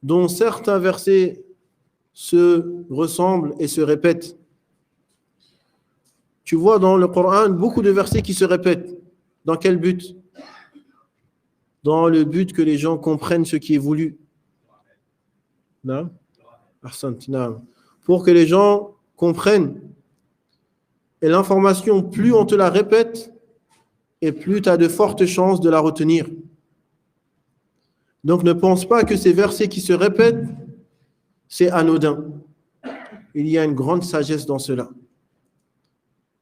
dont certains versets se ressemblent et se répètent. Tu vois dans le Coran beaucoup de versets qui se répètent. Dans quel but? Dans le but que les gens comprennent ce qui est voulu. Non? Pour que les gens comprennent. Et l'information, plus on te la répète, et plus tu as de fortes chances de la retenir. Donc ne pense pas que ces versets qui se répètent, c'est anodin. Il y a une grande sagesse dans cela.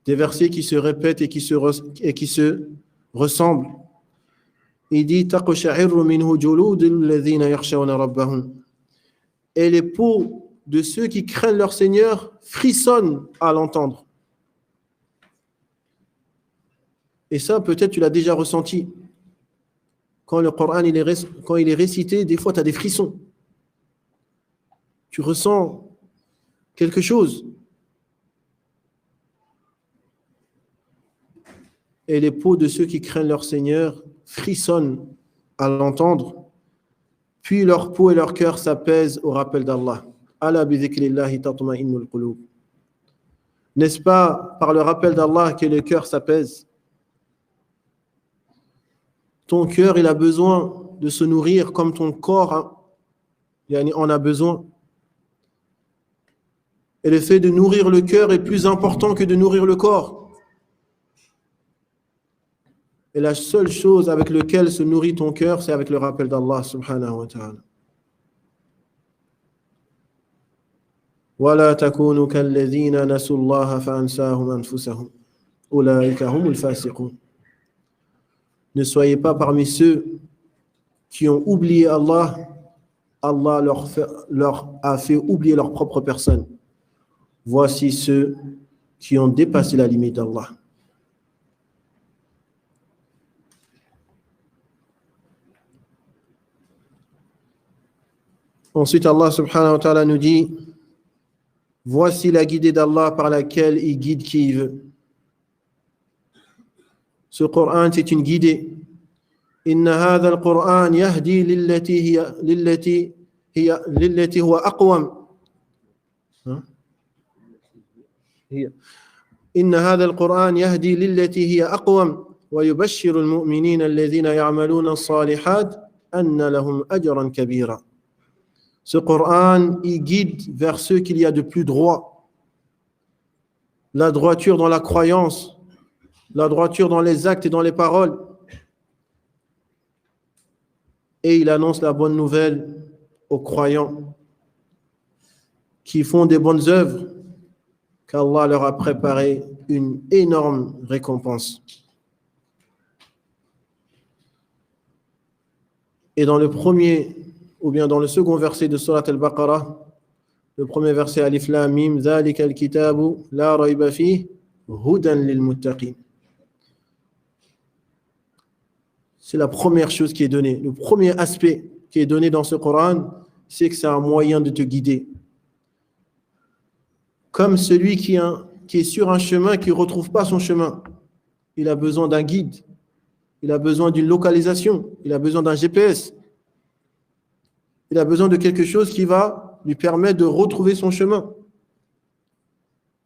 Des versets qui se répètent et qui se ressemblent. Il dit taqsha'irru minhu juludul ladhina yakhshawna rabbahum. Et les peaux de ceux qui craignent leur Seigneur frissonnent à l'entendre. Et ça, peut-être tu l'as déjà ressenti. Quand le Coran quand il est récité, des fois tu as des frissons. Tu ressens quelque chose. Et les peaux de ceux qui craignent leur Seigneur frissonnent à l'entendre. Puis leur peau et leur cœur s'apaisent au rappel d'Allah. Ala bi dhikrillahi tatma'innul qulub. N'est-ce pas par le rappel d'Allah que le cœur s'apaise? Ton cœur, il a besoin de se nourrir comme ton corps en a besoin. Et le fait de nourrir le cœur est plus important que de nourrir le corps. Et la seule chose avec laquelle se nourrit ton cœur, c'est avec le rappel d'Allah subhanahu wa ta'ala. وَلَا تَكُونُوا كَالَّذِينَ نَسُوا اللَّهَ فَأَنْسَاهُمْ أَنفُسَهُم أُولَٰئِكَ هُمُ الْفَاسِقُونَ. Ne soyez pas parmi ceux qui ont oublié Allah. Allah leur a fait oublier leur propre personne. Voici ceux qui ont dépassé la limite d'Allah. Ensuite, Allah subhanahu wa ta'ala nous dit: voici la guidée d'Allah par laquelle il guide qui il veut. Ce Coran, c'est une guidée. Inna hadha al-Qur'an yahdi lillati huwa aqwam. Inna hadha al-Qur'an yahdi lillati hiya aqwam wa yubashshiru al-mu'minina alladhina ya'maluna as-salihat anna lahum ajran kabira. Ce Coran, il guide vers ce qu'il y a de plus droit. La droiture dans la croyance, la droiture dans les actes et dans les paroles. Et il annonce la bonne nouvelle aux croyants qui font des bonnes œuvres, qu'Allah leur a préparé une énorme récompense. Et dans le premier, ou bien dans le second verset de Surat al-Baqarah, le premier verset Alif Lam Mim, Dhalika al-kitabu la rayba fihi hudan lil muttaqin. C'est la première chose qui est donnée. Le premier aspect qui est donné dans ce Coran, c'est que c'est un moyen de te guider. Comme celui qui est sur un chemin qui ne retrouve pas son chemin. Il a besoin d'un guide. Il a besoin d'une localisation. Il a besoin d'un GPS. Il a besoin de quelque chose qui va lui permettre de retrouver son chemin.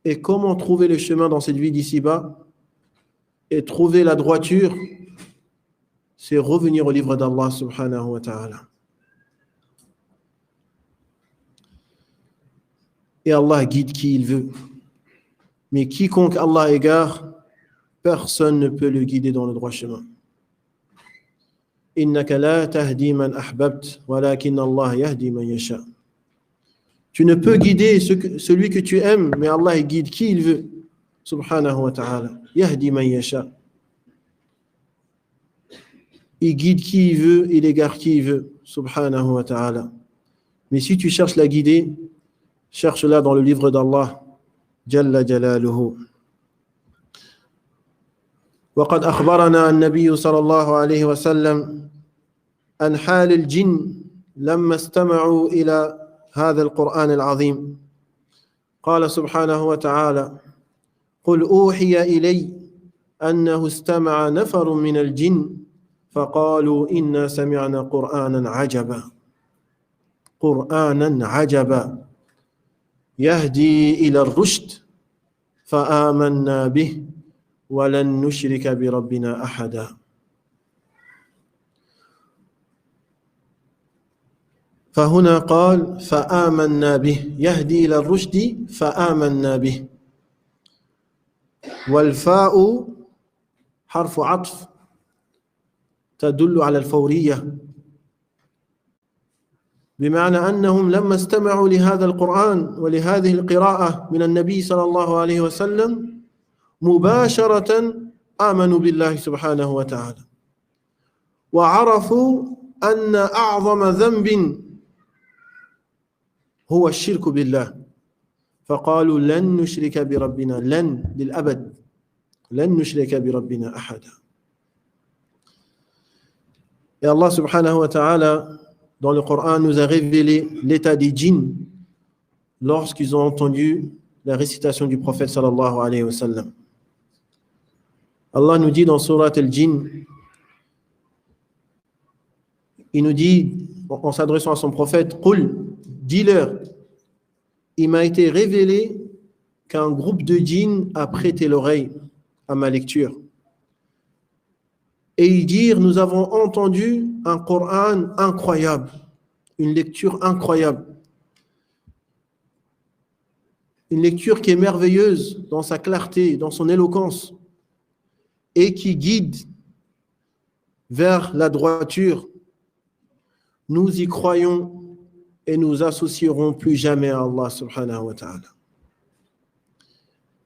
Et comment trouver le chemin dans cette vie d'ici-bas et trouver la droiture? C'est revenir au livre d'Allah subhanahu wa ta'ala. Et Allah guide qui il veut. Mais quiconque Allah égare, personne ne peut le guider dans le droit chemin. Innaka la tahdi man ahbabt, walakin Allah yahdi man yasha. Tu ne peux guider celui que tu aimes, mais Allah guide qui il veut. Subhanahu wa ta'ala. Yahdi man yasha. Il guide qui il veut, il égare qui il veut. Subhanahu wa ta'ala. Mais si tu cherches la guider, cherche-la dans le livre d'Allah. Jalla jalaluhu. وقد أخبرنا النبي صلى الله عليه وسلم عن حال الجن لما استمعوا إلى هذا القرآن العظيم. قال سبحانه وتعالى: قل أوحي إلي أنه استمع نفر من الجن فقالوا إنا سمعنا قرآنا عجبا يهدي إلى الرشد فآمنا به ولن نشرك بربنا أحدا. فهنا قال فآمنا به يهدي إلى الرشد فآمنا به. والفاء حرف عطف تدل على الفورية، بمعنى أنهم لما استمعوا لهذا القرآن ولهذه القراءة من النبي صلى الله عليه وسلم مباشرة آمنوا بالله سبحانه وتعالى، وعرفوا أن أعظم ذنب هو الشرك بالله، فقالوا لن نشرك بربنا، لن للأبد، لن نشرك بربنا أحدا. Et Allah subhanahu wa ta'ala, dans le Coran, nous a révélé l'état des djinns lorsqu'ils ont entendu la récitation du prophète sallallahu alayhi wa sallam. Allah nous dit dans Surat al-Jinn, il nous dit, en s'adressant à son prophète, Qul, dis-leur, il m'a été révélé qu'un groupe de djinns a prêté l'oreille à ma lecture. Et ils dirent, nous avons entendu un Coran incroyable, une lecture incroyable, une lecture qui est merveilleuse dans sa clarté, dans son éloquence, et qui guide vers la droiture. Nous y croyons et nous associerons plus jamais à Allah subhanahu wa ta'ala.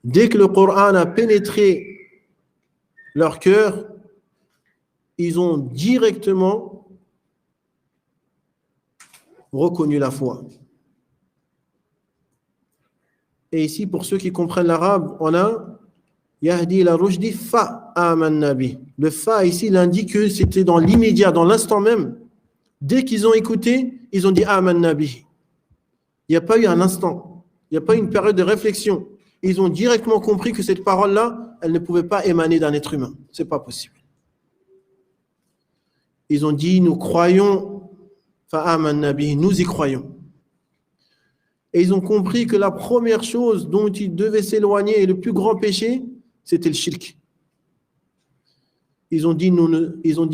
Dès que le Coran a pénétré leur cœur, ils ont directement reconnu la foi. Et ici, pour ceux qui comprennent l'arabe, on a Yahdi ila rushdi fa amanna bi. Le fa ici, il indique que c'était dans l'immédiat, dans l'instant même. Dès qu'ils ont écouté, ils ont dit amanna bi. Il n'y a pas eu un instant, il n'y a pas eu une période de réflexion. Ils ont directement compris que cette parole-là, elle ne pouvait pas émaner d'un être humain. Ce n'est pas possible. Ils ont dit, nous croyons, fa'amanna bihi, nous y croyons. Et ils ont compris que la première chose dont ils devaient s'éloigner et le plus grand péché, c'était le shirk. Ils ont dit,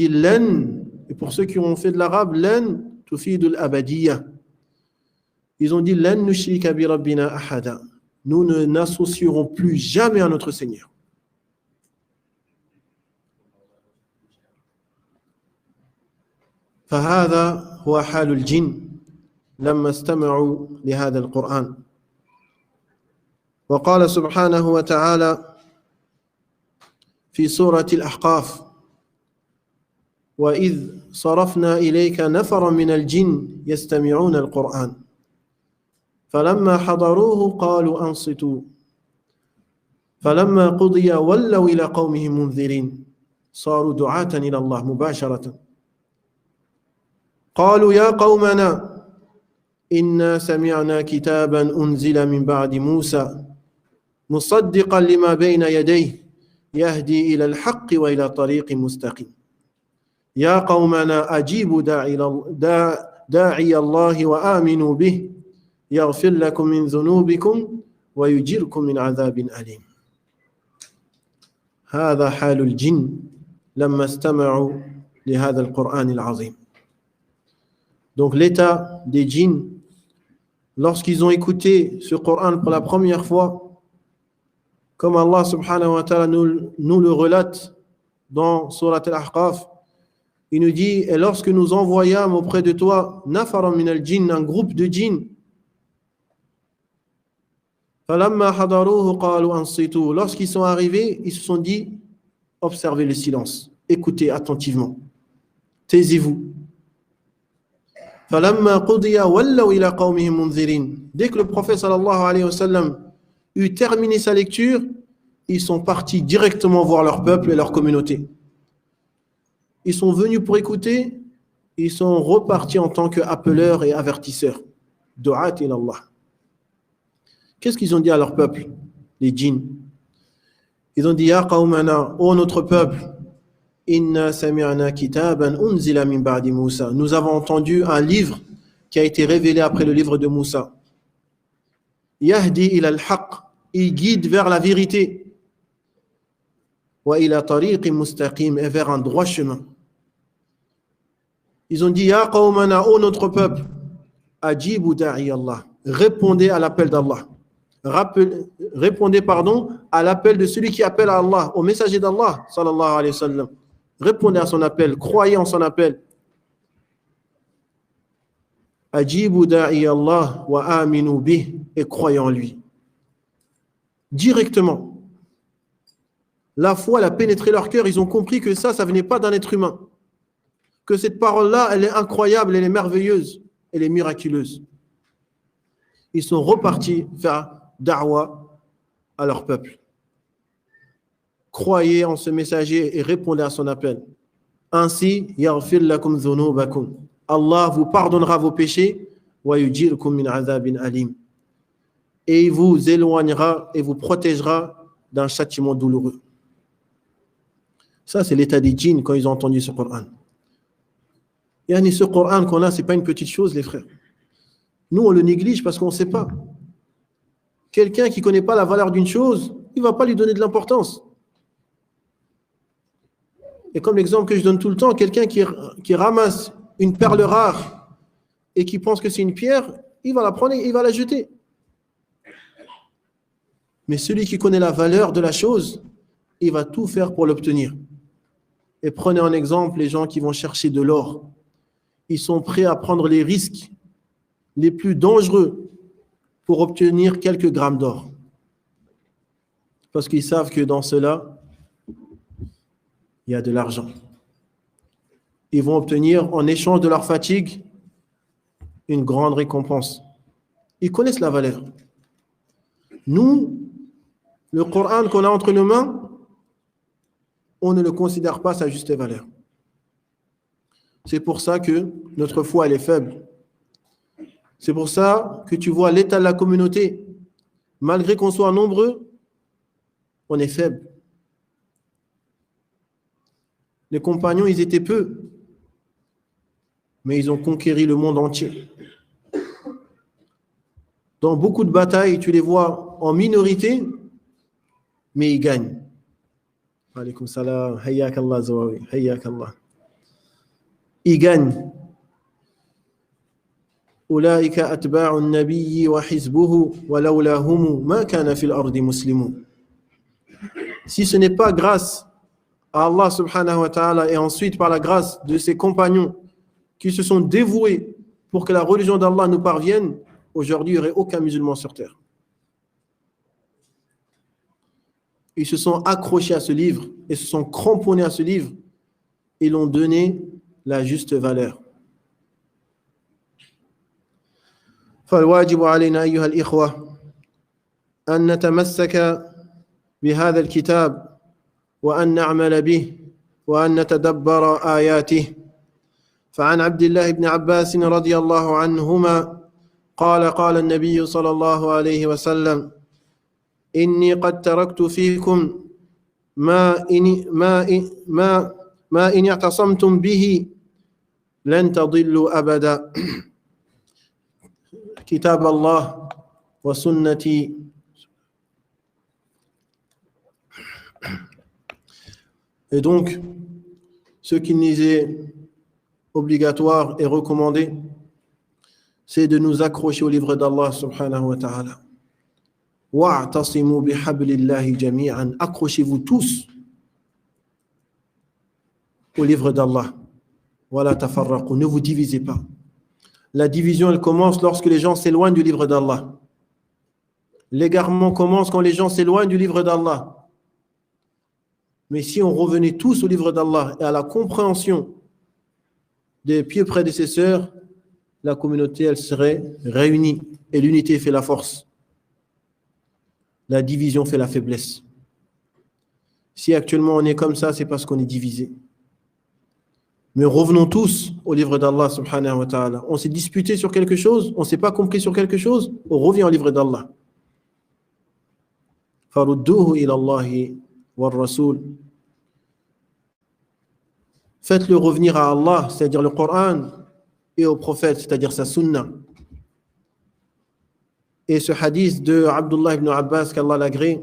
len, et pour ceux qui ont fait de l'arabe, len tufidul abadiyya. Ils ont dit, len nushrika bi rabbina ahada. Nous ne n'associerons plus jamais à notre Seigneur. فهذا هو حال الجن لما استمعوا لهذا القرآن. وقال سبحانه وتعالى في سورة الأحقاف وإذ صرفنا إليك نفرا من الجن يستمعون القرآن فلما حضروه قالوا أنصتوا فلما قضي ولوا إلى قومهم منذرين صاروا دعاة إلى الله مباشرة قالوا يا قومنا إنا سمعنا كتابا أنزل من بعد موسى مصدقا لما بين يديه يهدي إلى الحق وإلى طريق مستقيم يا قومنا أجيبوا داعي الله وآمنوا به يغفر لكم من ذنوبكم ويجركم من عذاب أليم. هذا حال الجن لما استمعوا لهذا القرآن العظيم. Donc l'état des djinns, lorsqu'ils ont écouté ce Coran pour la première fois, comme Allah subhanahu wa ta'ala nous le relate dans Surat al-Ahqaf, il nous dit, et lorsque nous envoyâmes auprès de toi nafaran min al-jinn, un groupe de djinns, falamma hadaruhu qalu ansitu, lorsqu'ils sont arrivés, ils se sont dit, observez le silence, écoutez attentivement, taisez-vous. فَلَمَّا قُضِيَ وَلَّوْا إِلَىٰ قَوْمِهِمْ مُنذِرِينَ. Dès que le prophète sallallahu alayhi wa sallam eut terminé sa lecture, ils sont partis directement voir leur peuple et leur communauté. Ils sont venus pour écouter, ils sont repartis en tant qu'appeleurs et avertisseurs. Du'at ila Allah. Qu'est-ce qu'ils ont dit à leur peuple, les djinns? Ils ont dit, Ya qawmana, ô notre peuple, Inna sami'na kitaban unzila min ba'di Musa. Nous avons entendu un livre qui a été révélé après le livre de Moussa. Yahdi ila al-haq. il guide vers la vérité. Wa ila tariqin mustaqim, et vers un droit chemin. Ils ont dit, Ya qawmana, ô notre peuple, ajibu da'i Allah, répondez à l'appel d'Allah. Répondez, à l'appel de celui qui appelle à Allah, au messager d'Allah, sallallahu alayhi wa sallam. Répondez à son appel, croyez en son appel. Ajibu da'i Allah wa aminu bih, et croyez en lui. Directement. La foi, elle a pénétré leur cœur, ils ont compris que ça venait pas d'un être humain. Que cette parole-là, elle est incroyable, elle est merveilleuse, elle est miraculeuse. Ils sont repartis faire da'wa à leur peuple. Croyez en ce messager et répondez à son appel. Ainsi, yaghfir lakum dhunubakum. Allah vous pardonnera vos péchés wa yujirkum min azabin alim. Et il vous éloignera et vous protégera d'un châtiment douloureux. Ça, c'est l'état des djinns quand ils ont entendu ce Coran. Yani, ce Coran qu'on a, ce n'est pas une petite chose, les frères. Nous, on le néglige parce qu'on ne sait pas. Quelqu'un qui ne connaît pas la valeur d'une chose, il ne va pas lui donner de l'importance. Et comme l'exemple que je donne tout le temps, quelqu'un qui ramasse une perle rare et qui pense que c'est une pierre, il va la prendre et il va la jeter. Mais celui qui connaît la valeur de la chose, il va tout faire pour l'obtenir. Et prenez en exemple les gens qui vont chercher de l'or. Ils sont prêts à prendre les risques les plus dangereux pour obtenir quelques grammes d'or. Parce qu'ils savent que dans cela, il y a de l'argent. Ils vont obtenir en échange de leur fatigue une grande récompense. Ils connaissent la valeur. Nous, le Coran qu'on a entre nos mains, on ne le considère pas à sa juste valeur. C'est pour ça que notre foi, elle est faible. C'est pour ça que tu vois l'état de la communauté. Malgré qu'on soit nombreux, on est faible. Les compagnons, ils étaient peu, mais ils ont conquéri le monde entier. Dans beaucoup de batailles, tu les vois en minorité, mais ils gagnent. Alaykoum salam, hayyak Allah Zawawi, hayyak Allah. Ils gagnent. أولئك أتباع النبي وحزبه ولولا هم ما كان في الأرض مسلمون. Si ce n'est pas grâce à Allah subhanahu wa ta'ala et ensuite par la grâce de ses compagnons qui se sont dévoués pour que la religion d'Allah nous parvienne, aujourd'hui il n'y aurait aucun musulman sur terre. Ils se sont accrochés à ce livre et se sont cramponnés à ce livre et l'ont donné la juste valeur. فالواجب علينا أيها الإخوة أن نتمسك بهذا الكتاب وأن نعمل به وأن نتدبر آياته. فعن عبد الله بن عباس رضي الله عنهما قال قال النبي صلى الله عليه وسلم إني قد تركت فيكم ما إن اعتصمتم به لن تضلوا أبدا كتاب الله وسنتي. Et donc, ce qu'il nous est obligatoire et recommandé, c'est de nous accrocher au livre d'Allah subhanahu wa ta'ala. Wa'tasimu bihablillahi jami'an. Accrochez-vous tous au livre d'Allah. Wala tafarraqu. Ne vous divisez pas. La division, elle commence lorsque les gens s'éloignent du livre d'Allah. L'égarement commence quand les gens s'éloignent du livre d'Allah. Mais si on revenait tous au livre d'Allah et à la compréhension des pieux prédécesseurs, la communauté, elle serait réunie et l'unité fait la force. La division fait la faiblesse. Si actuellement on est comme ça, c'est parce qu'on est divisé. Mais revenons tous au livre d'Allah subhanahu wa ta'ala. On s'est disputé sur quelque chose, on ne s'est pas compris sur quelque chose, on revient au livre d'Allah. Farudduhu ila Allahi wa Rasul. Faites-le revenir à Allah, c'est-à-dire le Coran, et au prophète, c'est-à-dire sa sunna. Et ce hadith de Abdullah ibn Abbas, qu'Allah l'agrée,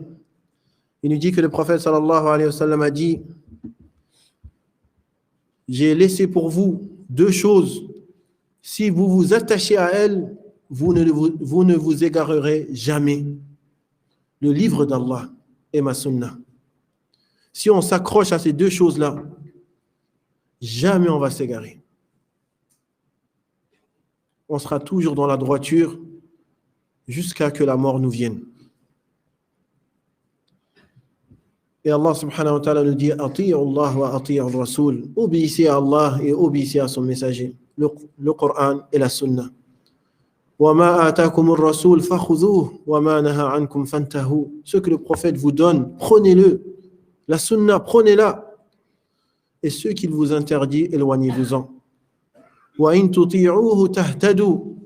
il nous dit que le prophète sallallahu alayhi wa sallam a dit: j'ai laissé pour vous deux choses. Si vous vous attachez à elles, vous ne vous égarerez jamais. Le livre d'Allah et ma sunna. Si on s'accroche à ces deux choses-là, jamais on va s'égarer. On sera toujours dans la droiture jusqu'à que la mort nous vienne. Et Allah subhanahu wa ta'ala nous dit: Ati'u Allah wa ati'u Rasul. Obéissez à Allah et obéissez à son messager. Le Coran et la Sunna. Wa ma atakumur Rasul fakhudhuhu wa ma naha ankum fantahu. Ce que le prophète vous donne, prenez-le. La Sunna, prenez-la. Et ce qu'il vous interdit, éloignez-vous-en. Wa in tuti'uhu tahtadu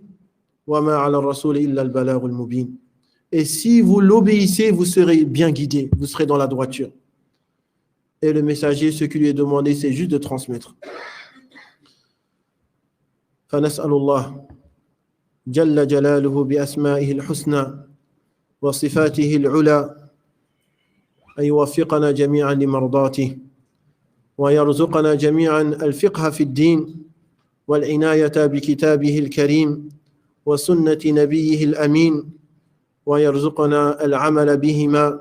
wa ma 'ala ar-rasul illa al-balaghul mubin. Et si vous l'obéissez, vous serez bien guidé, vous serez dans la droiture. Et le messager, ce qui lui est demandé, c'est juste de transmettre. فنسأل الله جل جلاله بأسمائه الحسنى وصفاته العلى أن يوفقنا جميعا لمرضاته ويرزقنا جميعا الفقه في الدين والعناية بكتابه الكريم وسنة نبيه الأمين ويرزقنا العمل بهما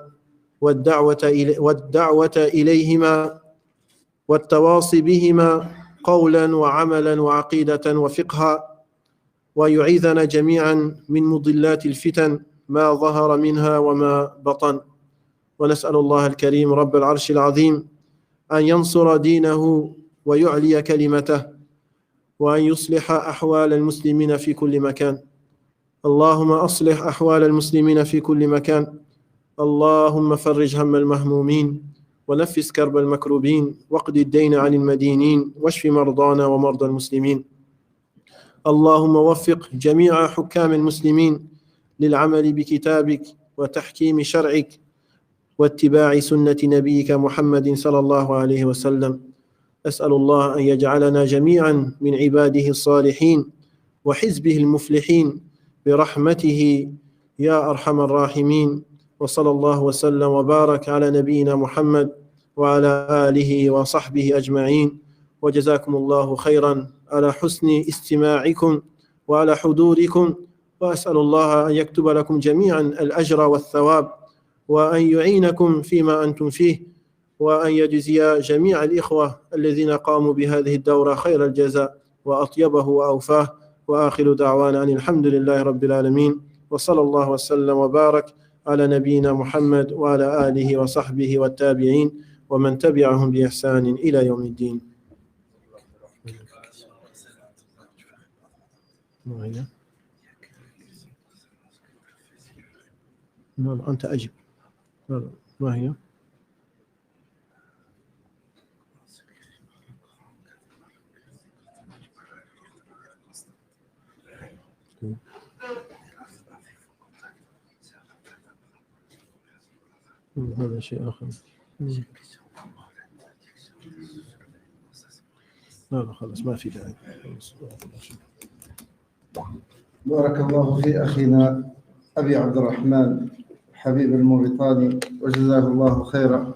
والدعوة إليهما والتواصي بهما قولا وعملا وعقيدة وفقها ويعيذنا جميعا من مضلات الفتن ما ظهر منها وما بطن ونسأل الله الكريم رب العرش العظيم أن ينصر دينه ويعلي كلمته وأن يصلح أحوال المسلمين في كل مكان. اللهم أصلح أحوال المسلمين في كل مكان. اللهم فرج هم المهمومين ونفس كرب المكروبين واقض الدين عن المدينين واشف مرضانا ومرضى المسلمين. اللهم وفق جميع حكام المسلمين للعمل بكتابك وتحكيم شرعك واتباع سنة نبيك محمد صلى الله عليه وسلم. أسأل الله أن يجعلنا جميعا من عباده الصالحين وحزبه المفلحين برحمته يا أرحم الراحمين. وصلى الله وسلم وبارك على نبينا محمد وعلى آله وصحبه أجمعين. وجزاكم الله خيرا على حسن استماعكم وعلى حضوركم. وأسأل الله أن يكتب لكم جميعا الأجر والثواب وأن يعينكم فيما أنتم فيه وأن يجزي جميع الإخوة الذين قاموا بهذه الدورة خير الجزاء وأطيبه وأوفاه. وآخر دعوانا أن الحمد لله رب العالمين وصلى الله وسلم وبارك على نبينا محمد وعلى آله وصحبه والتابعين ومن تبعهم بإحسان إلى يوم الدين. أنت أجب. ما هي؟ هذا شيء آخر. لا خلاص ما في داعي. بارك الله في أخينا أبي عبد الرحمن حبيب الموريتاني وجزاه الله خيرا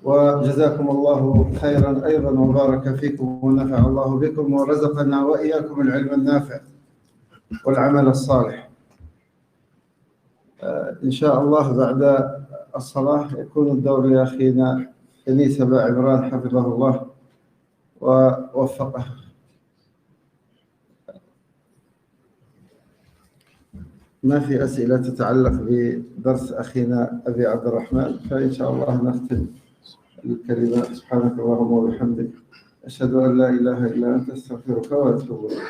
وجزاكم الله خيرا أيضا وبارك فيكم ونفع الله بكم ورزقنا وإياكم العلم النافع والعمل الصالح. إن شاء الله بعد الصلاة يكون الدور لأخينا أنيس أبا عمران حفظه الله ووفقه. ما في أسئلة تتعلق بدرس أخينا أبي عبد الرحمن، فإن شاء الله نختم الكلمات. سبحانك اللهم وبحمدك أشهد أن لا إله إلا أنت أستغفرك وأتوب إليك.